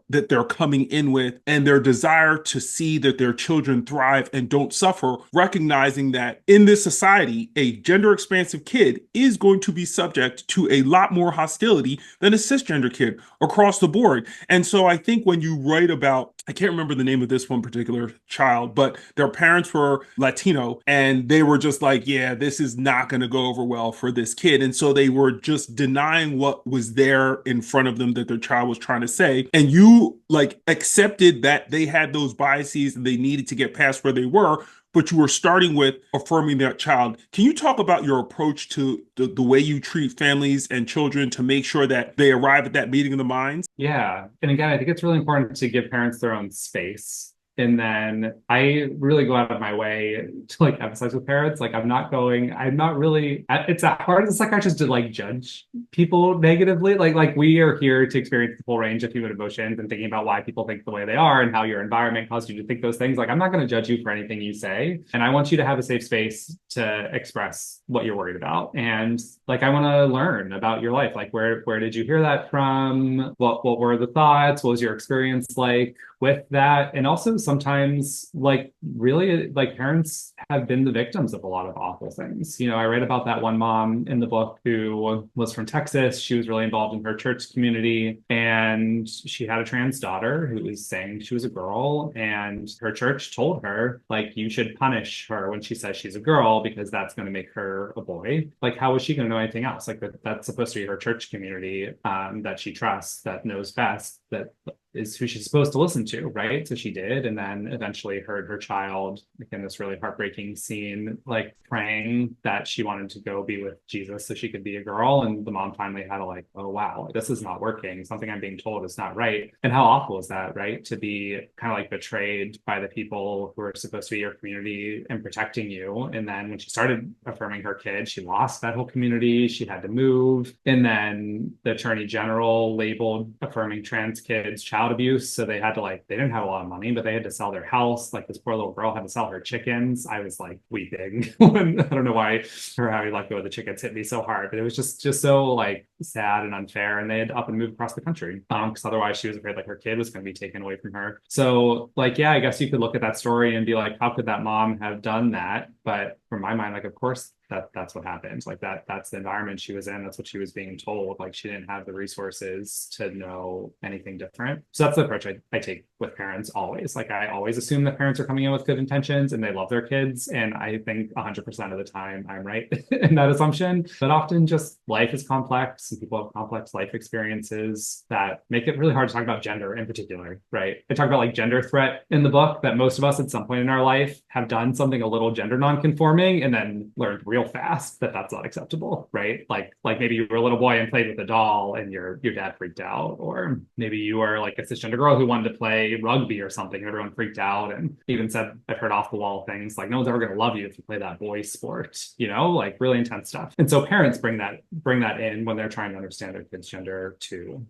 they're coming in with and their desire to see that their children thrive and don't suffer, recognizing that in this society, a gender expansive kid is going to be subject to a lot more hostility than a cisgender kid across the board. And so I think when you write about, I can't remember the name of this one particular child, but their parents were Latino and they were just like, yeah, this is not going to go over well for this kid. And so they were just denying what was there in front of them that their child was trying to say. And you like accepted that they had those biases and they needed to get past where they were, but you were starting with affirming that child. Can you talk about your approach to the way you treat families and children to make sure that they arrive at that meeting of the minds? Yeah. And again, I think it's really important to give parents their own space. And then I really go out of my way to like emphasize with parents, like I'm not really, it's hard as a psychiatrist to like judge people negatively. Like we are here to experience the full range of human emotions and thinking about why people think the way they are and how your environment caused you to think those things. Like I'm not going to judge you for anything you say. And I want you to have a safe space to express what you're worried about. And like I want to learn about your life. Like where did you hear that from? What were the thoughts? What was your experience like with that? And also sometimes like really like parents have been the victims of a lot of awful things. I read about that one mom in the book who was from Texas. She was really involved in her church community and she had a trans daughter who was saying she was a girl, and her church told her like you should punish her when she says she's a girl because that's going to make her a boy. Like how is she going to know anything else? Like that's supposed to be her church community that she trusts, that knows best, that is who she's supposed to listen to, right? So she did, and then eventually heard her child, again, this really heartbreaking scene, like praying that she wanted to go be with Jesus so she could be a girl. And the mom finally had to like, oh wow, this is not working. Something I'm being told is not right. And how awful is that, right? To be kind of like betrayed by the people who are supposed to be your community and protecting you. And then when she started affirming her kid, she lost that whole community. She had to move. And then the attorney general labeled affirming trans kids child abuse. So they didn't have a lot of money, but they had to sell their house. Like this poor little girl had to sell her chickens. I was like weeping when, I don't know why or how you let go of the chickens hit me so hard, but it was just so like sad and unfair. And they had to up and move across the country because otherwise she was afraid like her kid was going to be taken away from her. So like, yeah, I guess you could look at that story and be like, how could that mom have done that? But from my mind, like, of course, that's what happened. Like that's the environment she was in. That's what she was being told. Like she didn't have the resources to know anything different. So that's the approach I take with parents always. Like I always assume that parents are coming in with good intentions and they love their kids. And I think 100% of the time I'm right in that assumption. But often just life is complex and people have complex life experiences that make it really hard to talk about gender in particular, right? I talk about like gender threat in the book, that most of us at some point in our life have done something a little gender non-conforming and then learned real fast that that's not acceptable, right? Like maybe you were a little boy and played with a doll and your dad freaked out, or maybe you were like a cisgender girl who wanted to play rugby or something and everyone freaked out and even said, I've heard off the wall things like no one's ever going to love you if you play that boy sport, like really intense stuff. And so parents bring that in when they're trying to understand their kid's gender too.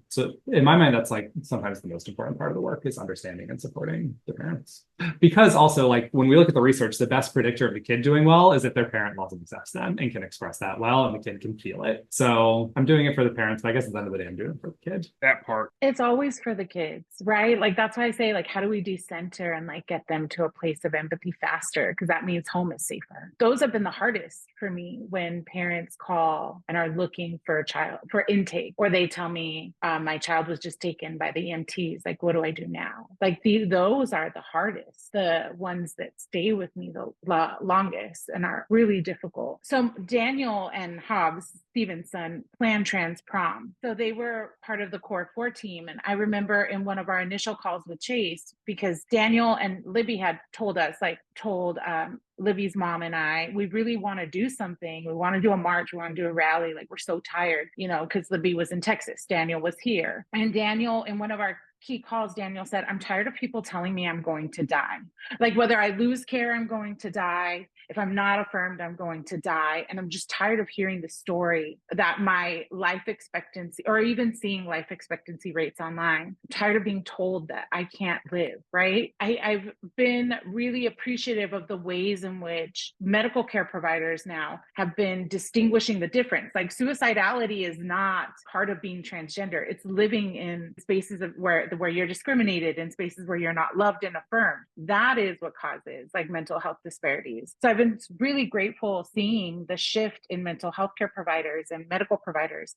So in my mind, that's like sometimes the most important part of the work is understanding and supporting the parents. Because also like when we look at the research, the best predictor of the kid doing well is if their parent loves and accepts them and can express that well and the kid can feel it. So I'm doing it for the parents, but I guess at the end of the day, I'm doing it for the kid. That part. It's always for the kids, right? Like that's why I say like, how do we decenter and like get them to a place of empathy faster? Because that means home is safer. Those have been the hardest for me when parents call and are looking for a child for intake, or they tell me my child was just taken by the EMTs. Like, what do I do now? Like those are the hardest, the ones that stay with me the longest and are really difficult. So Daniel and Hobbs, Steven's son, planned trans prom. So they were part of the Core 4 team. And I remember in one of our initial calls with Chase, because Daniel and Libby had told Libby's mom and I, we really want to do something. We want to do a march. We want to do a rally. Like we're so tired, because Libby was in Texas. Daniel was here. And Daniel, in one of our key calls Daniel said, I'm tired of people telling me I'm going to die. Like whether I lose care, I'm going to die. If I'm not affirmed, I'm going to die. And I'm just tired of hearing the story that my life expectancy, or even seeing life expectancy rates online. I'm tired of being told that I can't live, right? I've been really appreciative of the ways in which medical care providers now have been distinguishing the difference. Like suicidality is not part of being transgender. It's living in spaces of where you're discriminated, in spaces where you're not loved and affirmed. That is what causes like mental health disparities. So I've been really grateful seeing the shift in mental health care providers and medical providers,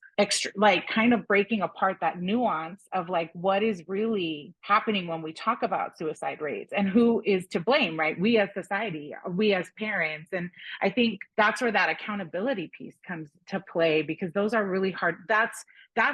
like kind of breaking apart that nuance of like what is really happening when we talk about suicide rates and who is to blame, right? We as society, we as parents. And I think that's where that accountability piece comes to play, because those are really hard. That's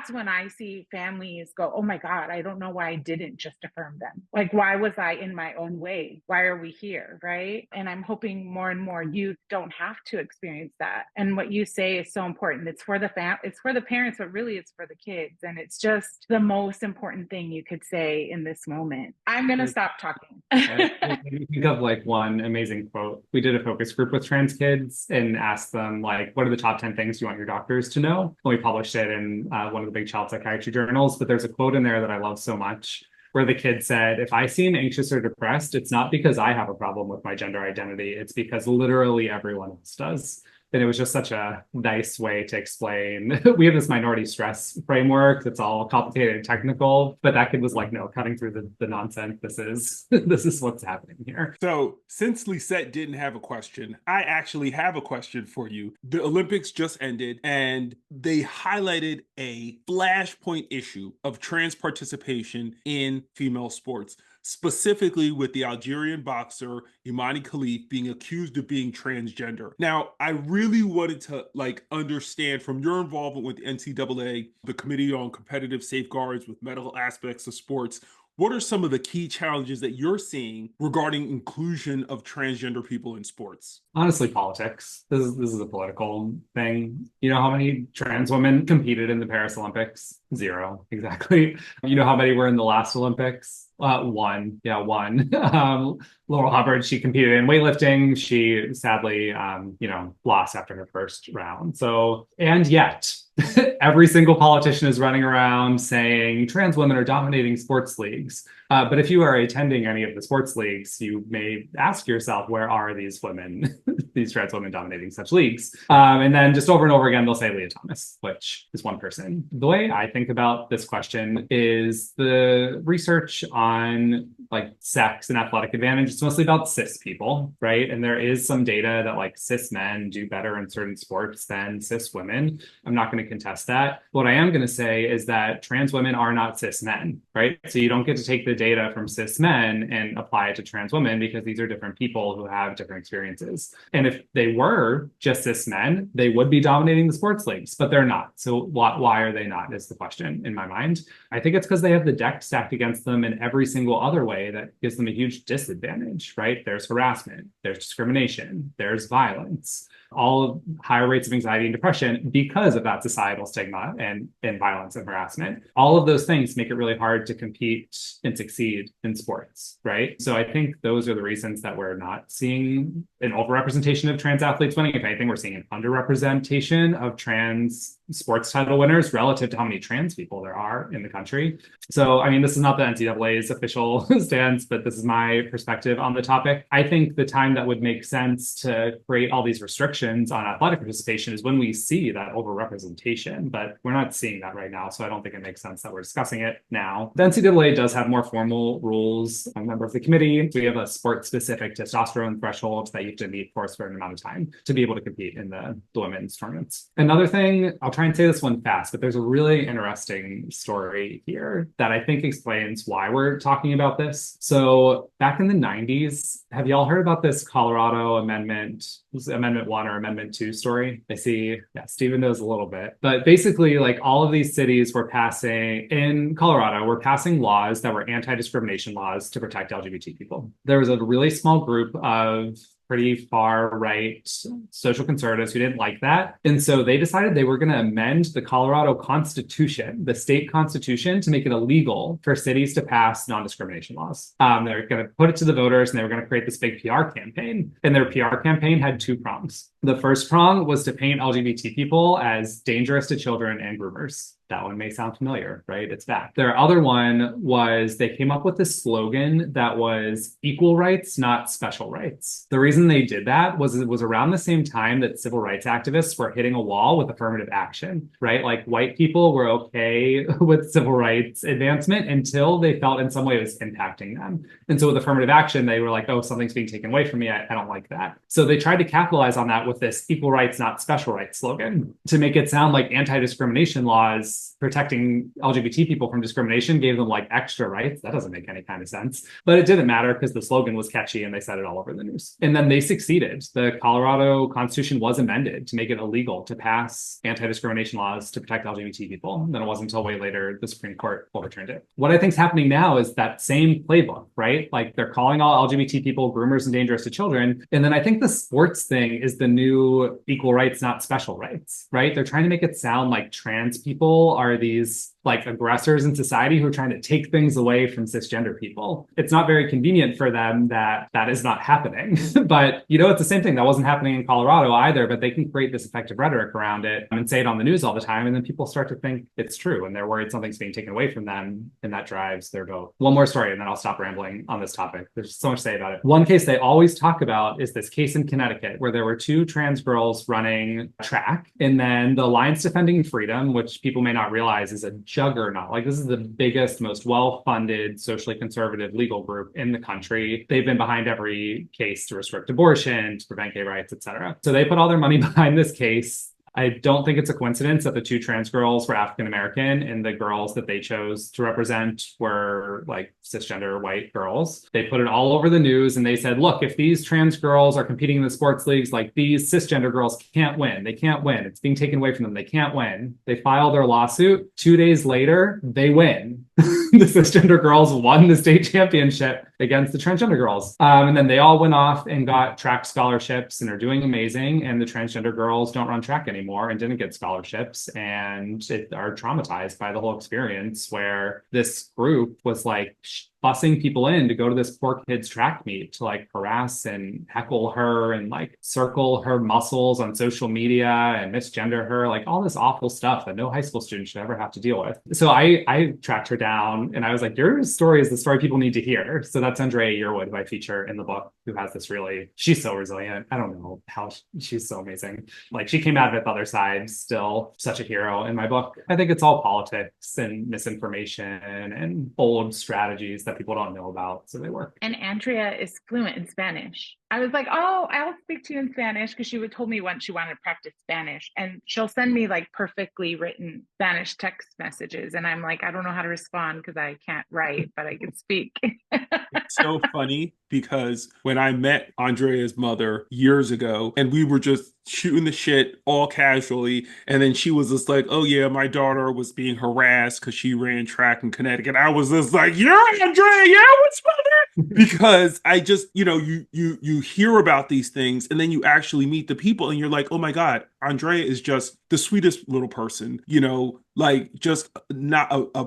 when I see families go, oh my God, I don't know why I didn't just affirm them. Like, why was I in my own way? Why are we here? Right. And I'm hoping more and more youth don't have to experience that. And what you say is so important. It's for the it's for the parents, but really it's for the kids. And it's just the most important thing you could say in this moment. I'm going to stop talking. I think of like one amazing quote. We did a focus group with trans kids and asked them like, what are the top 10 things you want your doctors to know? And we published it in one of the big child psychiatry journals, but there's a quote in there that I love so much where the kid said, if I seem anxious or depressed, it's not because I have a problem with my gender identity. It's because literally everyone else does. And it was just such a nice way to explain. We have this minority stress framework that's all complicated and technical, but that kid was like, no, cutting through the nonsense. This is what's happening here. So since Lisette didn't have a question, I actually have a question for you. The Olympics just ended and they highlighted a flashpoint issue of trans participation in female sports, specifically with the Algerian boxer Imani Khalif being accused of being transgender. Now, I really wanted to understand from your involvement with the NCAA, the Committee on Competitive Safeguards with Medical Aspects of Sports, what are some of the key challenges that you're seeing regarding inclusion of transgender people in sports? Honestly, politics. This is a political thing. You know how many trans women competed in the Paris Olympics? 0, exactly. You know how many were in the last Olympics? 1. Yeah, 1. Laurel Hubbard, she competed in weightlifting. She sadly, lost after her first round. So, and yet, every single politician is running around saying trans women are dominating sports leagues. But if you are attending any of the sports leagues, you may ask yourself, where are these women, these trans women dominating such leagues? And then just over and over again, they'll say Leah Thomas, which is one person. The way I think about this question is the research on like sex and athletic advantage. It's mostly about cis people, right? And there is some data that like cis men do better in certain sports than cis women. I'm not going to contest that. What I am going to say is that trans women are not cis men, right? So you don't get to take the data from cis men and apply it to trans women because these are different people who have different experiences. And if they were just cis men, they would be dominating the sports leagues, but they're not. So why are they not is the question in my mind. I think it's because they have the deck stacked against them in every single other way that gives them a huge disadvantage, right? There's harassment, there's discrimination, there's violence, all higher rates of anxiety and depression because of that societal stigma and violence and harassment. All of those things make it really hard to compete and succeed in sports, right? So I think those are the reasons that we're not seeing an overrepresentation of trans athletes winning. If anything, we're seeing an underrepresentation of trans sports title winners relative to how many trans people there are in the country. So, I mean, this is not the NCAA's official stance, but this is my perspective on the topic. I think the time that would make sense to create all these restrictions on athletic participation is when we see that overrepresentation, but we're not seeing that right now. So I don't think it makes sense that we're discussing it now. The NCAA does have more formal rules. I'm a member of the committee. We have a sport-specific testosterone threshold that you have to meet for a certain amount of time to be able to compete in the women's tournaments. Another thing, I'll try and say this one fast, but there's a really interesting story here that I think explains why we're talking about this. So back in the 90s, have y'all heard about this Colorado Amendment 1 or Amendment 2 story? I see, yeah, Stephen knows a little bit. But basically, like all of these cities were passing, in Colorado, were passing laws that were anti-discrimination laws to protect LGBT people. There was a really small group of pretty far right social conservatives who didn't like that. And so they decided they were going to amend the Colorado Constitution, the state constitution, to make it illegal for cities to pass non-discrimination laws. They're going to put it to the voters, and they were going to create this big PR campaign. And their PR campaign had two prongs. The first prong was to paint LGBT people as dangerous to children and groomers. That one may sound familiar, right? It's back. Their other one was they came up with this slogan that was equal rights, not special rights. The reason they did that was it was around the same time that civil rights activists were hitting a wall with affirmative action, right? Like white people were okay with civil rights advancement until they felt in some way it was impacting them. And so with affirmative action, they were like, oh, something's being taken away from me. I don't like that. So they tried to capitalize on that with this equal rights, not special rights slogan to make it sound like anti-discrimination laws protecting LGBT people from discrimination gave them like extra rights. That doesn't make any kind of sense. But it didn't matter because the slogan was catchy and they said it all over the news. And then they succeeded. The Colorado Constitution was amended to make it illegal to pass anti-discrimination laws to protect LGBT people. And then it wasn't until way later the Supreme Court overturned it. What I think is happening now is that same playbook, right? Like they're calling all LGBT people groomers and dangerous to children. And then I think the sports thing is the new equal rights, not special rights, right? They're trying to make it sound like trans people are these like aggressors in society who are trying to take things away from cisgender people. It's not very convenient for them that that is not happening. But, you know, it's the same thing. That wasn't happening in Colorado either, but they can create this effective rhetoric around it and say it on the news all the time. And then people start to think it's true and they're worried something's being taken away from them. And that drives their vote. One more story, and then I'll stop rambling on this topic. There's so much to say about it. One case they always talk about is this case in Connecticut where there were two trans girls running track. And then the Alliance Defending Freedom, which people may not realize is a juggernaut. Like this is the biggest, most well-funded, socially conservative legal group in the country. They've been behind every case to restrict abortion, to prevent gay rights, etc. So they put all their money behind this case. I don't think it's a coincidence that the two trans girls were African American and the girls that they chose to represent were like cisgender white girls. They put it all over the news and they said, look, if these trans girls are competing in the sports leagues, like these cisgender girls can't win. They can't win. It's being taken away from them. They can't win. They file their lawsuit. 2 days later, they win. The cisgender girls won the state championship against the transgender girls. And then they all went off and got track scholarships and are doing amazing. And the transgender girls don't run track anymore and didn't get scholarships and are traumatized by the whole experience where this group was like bussing people in to go to this poor kid's track meet to like harass and heckle her and like circle her muscles on social media and misgender her, like all this awful stuff that no high school student should ever have to deal with. So I tracked her down and I was like, your story is the story people need to hear. So that's Andrea Yearwood, who I feature in the book, who has this really, she's so resilient. I don't know how she's so amazing. Like she came out of it the other side, still such a hero in my book. I think it's all politics and misinformation and old strategies that people don't know about, so they work. And Andrea is fluent in Spanish. I was like, oh, I'll speak to you in Spanish, because she would told me once she wanted to practice Spanish, and she'll send me like perfectly written Spanish text messages, and I'm like, I don't know how to respond because I can't write, but I can speak. It's so funny because when I met Andrea's mother years ago and we were just shooting the shit all casually, and then she was just like, oh yeah, my daughter was being harassed because she ran track in Connecticut. I was just like, you're Andrea Yearwood's mother? Because I just, you know, you hear about these things and then you actually meet the people and you're like, oh my God, Andrea is just the sweetest little person, you know, like just not a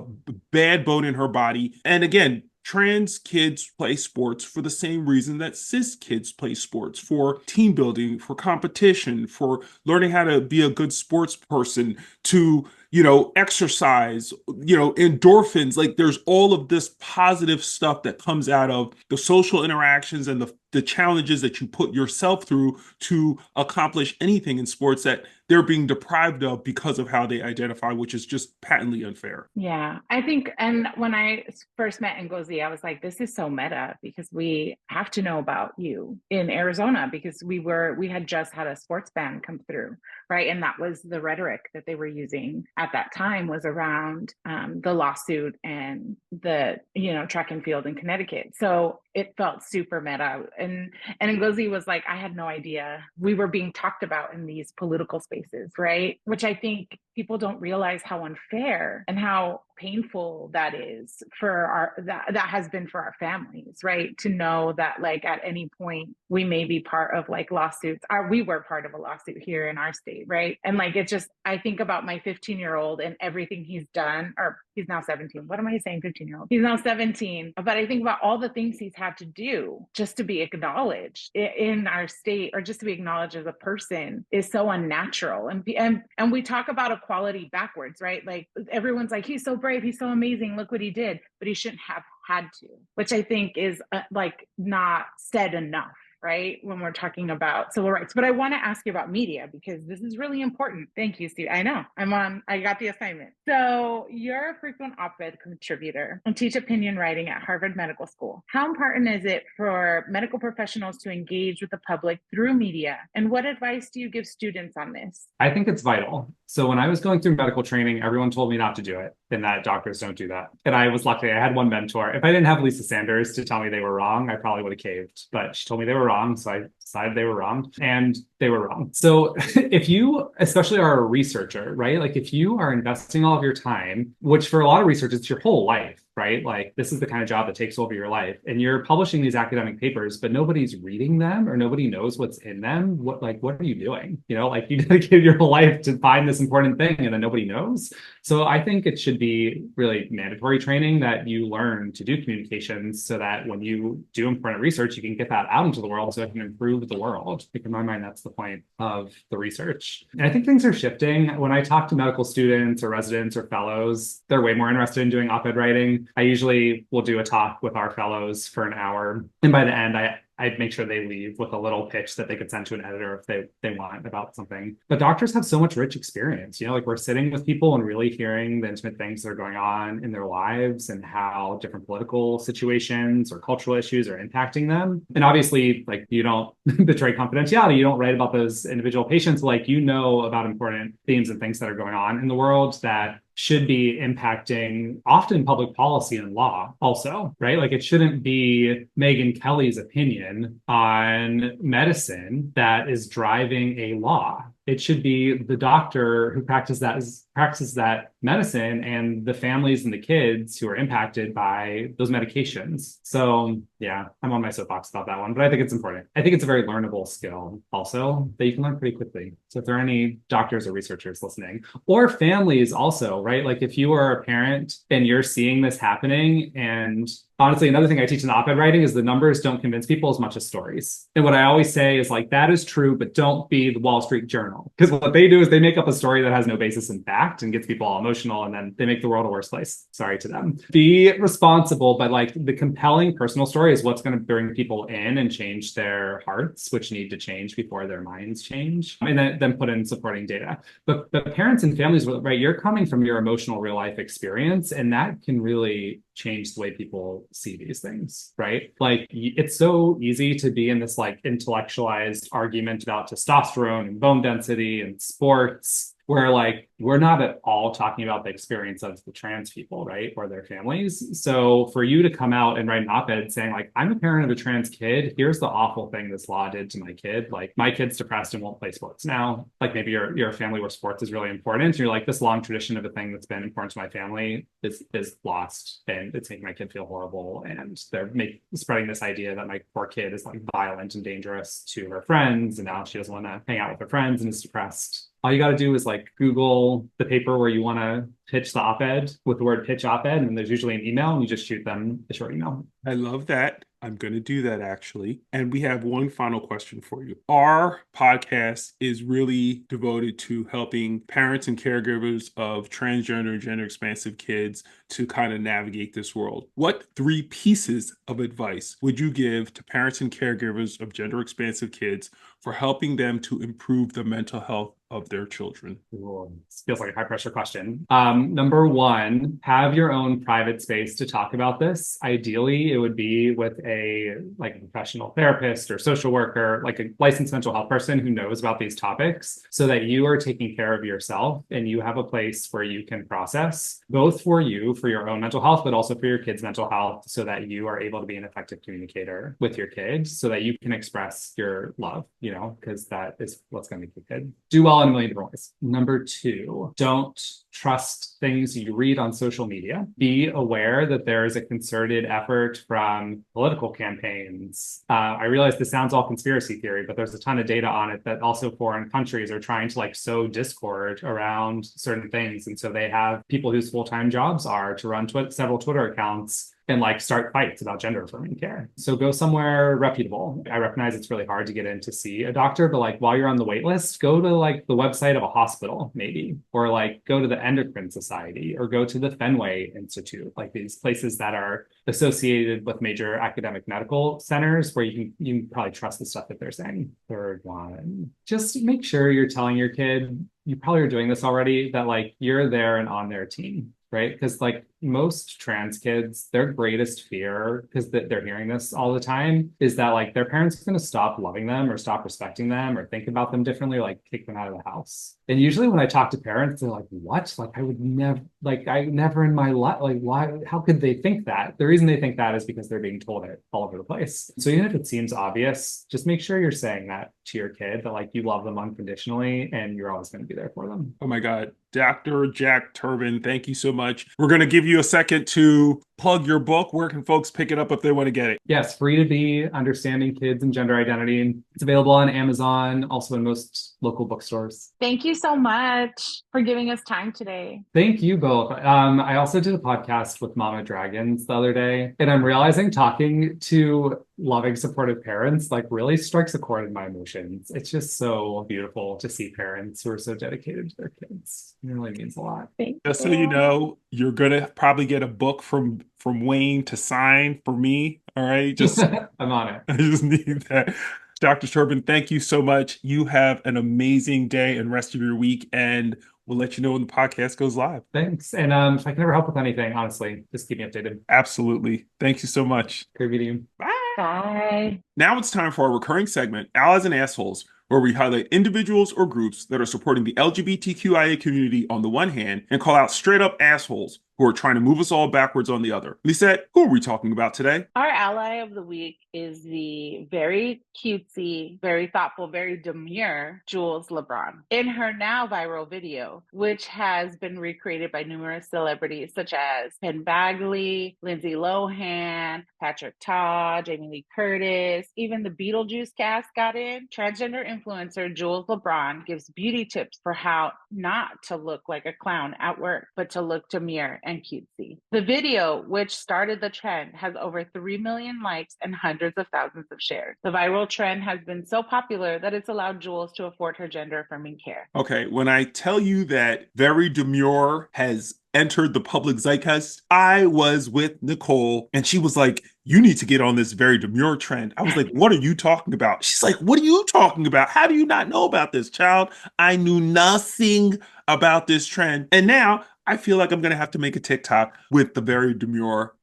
bad bone in her body. And again, trans kids play sports for the same reason that cis kids play sports, for team building, for competition, for learning how to be a good sports person, to, you know, exercise, you know, endorphins. Like there's all of this positive stuff that comes out of the social interactions and the challenges that you put yourself through to accomplish anything in sports that they're being deprived of because of how they identify, which is just patently unfair. Yeah, I think, and when I first met Ngozi, I was like, this is so meta, because we have to know about you in Arizona, because we had just had a sports ban come through, right? And that was the rhetoric that they were using at that time, was around the lawsuit and the, you know, track and field in Connecticut. So it felt super meta. And Ngozi was like, I had no idea we were being talked about in these political spaces, right? Which I think people don't realize how unfair and how painful that is for that has been for our families, right? To know that like at any point we may be part of like lawsuits. We were part of a lawsuit here in our state, right? And like it just, I think about my 15-year-old and everything he's done, or he's now 17. What am I saying? 15-year-old. He's now 17. But I think about all the things he's had to do just to be acknowledged in our state, or just to be acknowledged as a person, is so unnatural. And we talk about equality backwards, right? Like everyone's like, he's so brave, he's so amazing, look what he did, but he shouldn't have had to, which I think is like not said enough, right? When we're talking about civil rights. But I want to ask you about media, because this is really important. Thank you, Steve. I know I got the assignment. So you're a frequent op-ed contributor and teach opinion writing at Harvard Medical School. How important is it for medical professionals to engage with the public through media? And what advice do you give students on this? I think it's vital. So when I was going through medical training, everyone told me not to do it and that doctors don't do that. And I was lucky. I had one mentor. If I didn't have Lisa Sanders to tell me they were wrong, I probably would have caved. But she told me they were wrong. So I decided they were wrong, and they were wrong. So if you especially are a researcher, right? Like if you are investing all of your time, which for a lot of research, it's your whole life, right? Like this is the kind of job that takes over your life, and you're publishing these academic papers, but nobody's reading them or nobody knows what's in them. What are you doing? You know, like you dedicated your whole life to find this important thing and then nobody knows. So I think it should be really mandatory training that you learn to do communications so that when you do important research, you can get that out into the world so it can improve the world. Like in my mind, that's the point of the research. And I think things are shifting. When I talk to medical students or residents or fellows, they're way more interested in doing op-ed writing. I usually will do a talk with our fellows for an hour. And by the end, I'd make sure they leave with a little pitch that they could send to an editor if they want about something. But doctors have so much rich experience, you know, like we're sitting with people and really hearing the intimate things that are going on in their lives and how different political situations or cultural issues are impacting them. And obviously, like you don't betray confidentiality, you don't write about those individual patients, like you know about important themes and things that are going on in the world that should be impacting often public policy and law also, right? Like it shouldn't be Megyn Kelly's opinion on medicine that is driving a law. It should be the doctor who practices that medicine and the families and the kids who are impacted by those medications. So yeah, I'm on my soapbox about that one, but I think it's important. I think it's a very learnable skill also that you can learn pretty quickly. So if there are any doctors or researchers listening, or families also, right? Like if you are a parent and you're seeing this happening, and honestly, another thing I teach in op-ed writing is the numbers don't convince people as much as stories. And what I always say is like, that is true, but don't be the Wall Street Journal. Because what they do is they make up a story that has no basis in fact and gets people all emotional, and then they make the world a worse place. Sorry to them. Be responsible, but like the compelling personal story is what's going to bring people in and change their hearts, which need to change before their minds change. And then put in supporting data. But parents and families, right, you're coming from your emotional real life experience, and that can really change the way people see these things, right? Like it's so easy to be in this like intellectualized argument about testosterone and bone density and sports, where like we're not at all talking about the experience of the trans people, right? Or their families. So for you to come out and write an op-ed saying like, I'm a parent of a trans kid, here's the awful thing this law did to my kid. Like my kid's depressed and won't play sports now. Like maybe you're a family where sports is really important. And you're like, this long tradition of a thing that's been important to my family is lost, and it's making my kid feel horrible. And they're spreading this idea that my poor kid is like violent and dangerous to her friends. And now she doesn't want to hang out with her friends and is depressed. All you got to do is like Google the paper where you want to pitch the op-ed with the word pitch op-ed, and there's usually an email, and you just shoot them a short email. I love that. I'm going to do that actually. And we have one final question for you. Our podcast is really devoted to helping parents and caregivers of transgender and gender expansive kids to kind of navigate this world. What 3 pieces of advice would you give to parents and caregivers of gender expansive kids for helping them to improve the mental health of their children? Ooh, this feels like a high pressure question. Number 1, have your own private space to talk about this. Ideally, it would be with a professional therapist or social worker, like a licensed mental health person who knows about these topics, so that you are taking care of yourself and you have a place where you can process, both for you, for your own mental health, but also for your kids' mental health, so that you are able to be an effective communicator with your kids, so that you can express your love, because that is what's going to make your kid do well in a million different ways. Number two, don't trust things you read on social media. Be aware that there is a concerted effort from political campaigns. I realize this sounds all conspiracy theory, but there's a ton of data on it that also foreign countries are trying to sow discord around certain things. And so they have people whose full-time jobs are to run several Twitter accounts and start fights about gender affirming care. So go somewhere reputable. I recognize it's really hard to get in to see a doctor, but while you're on the wait list, go to the website of a hospital maybe, or go to the Endocrine Society, or go to the Fenway Institute, these places that are associated with major academic medical centers where you can probably trust the stuff that they're saying. Third one, just make sure you're telling your kid, you probably are doing this already, that you're there and on their team. Right? Because most trans kids, their greatest fear, because they're hearing this all the time, is that their parents are going to stop loving them or stop respecting them or think about them differently, or kick them out of the house. And usually when I talk to parents, they're like, what? I would never, I never in my life, why, how could they think that? The reason they think that is because they're being told it all over the place. So even if it seems obvious, just make sure you're saying that to your kid, that you love them unconditionally and you're always going to be there for them. Oh my God. Dr. Jack Turban, thank you so much. We're going to give you a second to plug your book. Where can folks pick it up if they want to get it? Yes, Free to Be, Understanding Kids and Gender Identity. It's available on Amazon, also in most local bookstores. Thank you so much for giving us time today. Thank you both. I also did a podcast with Mama Dragons the other day, and I'm realizing talking to loving, supportive parents really strikes a chord in my emotions. It's just so beautiful to see parents who are so dedicated to their kids. It really means a lot. Just so you know, you're gonna probably get a book from Wayne to sign for me. All right, just I'm on it. I just need that. Dr. Turban, thank you so much. You have an amazing day and rest of your week, and we'll let you know when the podcast goes live. Thanks. And if I can ever help with anything, honestly, just keep me updated. Absolutely. Thank you so much. Great meeting you. Bye. Bye. Now it's time for our recurring segment, Allies and Assholes, where we highlight individuals or groups that are supporting the LGBTQIA community on the one hand and call out straight up assholes who are trying to move us all backwards on the other. Lisette, who are we talking about today? Our ally of the week is the very cutesy, very thoughtful, very demure Jules LeBron. In her now viral video, which has been recreated by numerous celebrities such as Penn Badgley, Lindsay Lohan, Patrick Todd, Jamie Lee Curtis, even the Beetlejuice cast got in. Transgender influencer Jules LeBron gives beauty tips for how not to look like a clown at work, but to look demure and cutesy. The video, which started the trend, has over 3 million likes and hundreds of thousands of shares. The viral trend has been so popular that it's allowed Jules to afford her gender-affirming care. Okay, when I tell you that Very Demure has entered the public zeitgeist, I was with Nicole and she was like, you need to get on this Very Demure trend. I was like, what are you talking about? She's like, what are you talking about? How do you not know about this, child? I knew nothing about this trend. And now I feel like I'm going to have to make a TikTok with the Very Demure,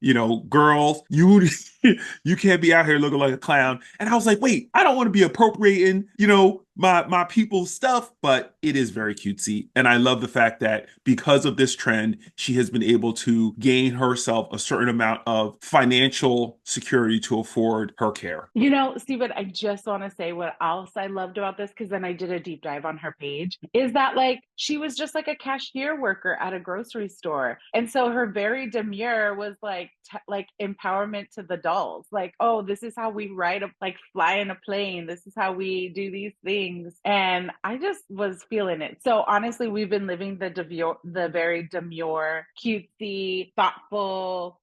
girls, you can't be out here looking like a clown. And I was like, wait, I don't want to be appropriating, my people's stuff, but it is very cutesy. And I love the fact that because of this trend, she has been able to gain herself a certain amount of financial security to afford her care. Stephen, I just want to say what else I loved about this, because then I did a deep dive on her page, is that she was just a cashier worker at a grocery store. And so her Very Demure was empowerment to the dolls. Oh, this is how we fly in a plane. This is how we do these things. And I just was feeling it. So honestly, we've been living the Very Demure, cutesy, thoughtful,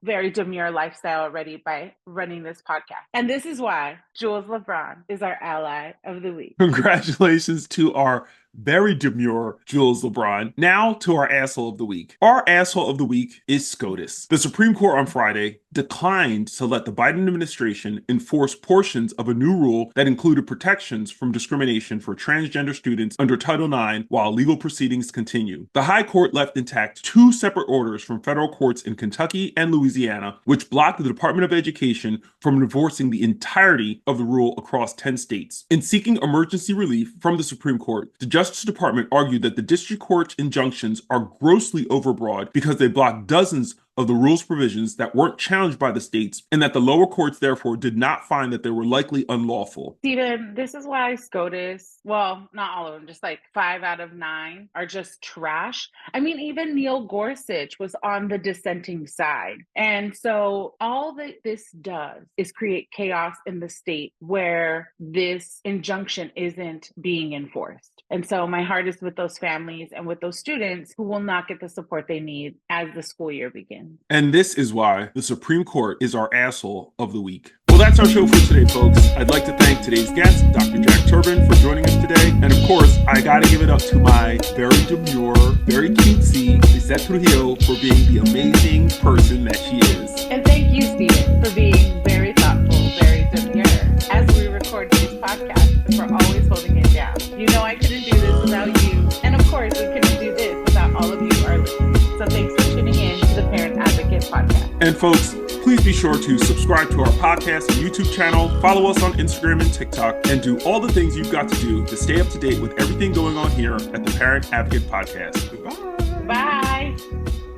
very demure lifestyle already by running this podcast. And this is why Jules LeBron is our ally of the week. Congratulations to our Very Demure Jules LeBron. Now to our asshole of the week. Our asshole of the week is SCOTUS. The Supreme Court on Friday declined to let the Biden administration enforce portions of a new rule that included protections from discrimination for transgender students under Title IX while legal proceedings continue. The High Court left intact 2 separate orders from federal courts in Kentucky and Louisiana, which blocked the Department of Education from enforcing the entirety of the rule across 10 states. In seeking emergency relief from the Supreme Court, the Justice Department argued that the district court's injunctions are grossly overbroad because they block dozens of the rules provisions that weren't challenged by the states, and that the lower courts therefore did not find that they were likely unlawful. Steven, this is why SCOTUS, well, not all of them, just like 5 out of 9 are just trash. I mean, even Neil Gorsuch was on the dissenting side. And so all that this does is create chaos in the state where this injunction isn't being enforced. And so my heart is with those families and with those students who will not get the support they need as the school year begins. And this is why the Supreme Court is our asshole of the week. Well, that's our show for today, folks. I'd like to thank today's guest, Dr. Jack Turban, for joining us today. And of course, I gotta give it up to my very demure, very cutesy Lisette Trujillo for being the amazing person that she is. And thank you, Steven, for being very thoughtful, very demure as we record these podcasts, for always holding it down. You know I couldn't do this without you. And of course, we couldn't do this without all of you, our listeners. So thanks for tuning in to the Parent Advocate Podcast. And folks, please be sure to subscribe to our podcast and YouTube channel, follow us on Instagram and TikTok, and do all the things you've got to do to stay up to date with everything going on here at the Parent Advocate Podcast. Goodbye. Bye.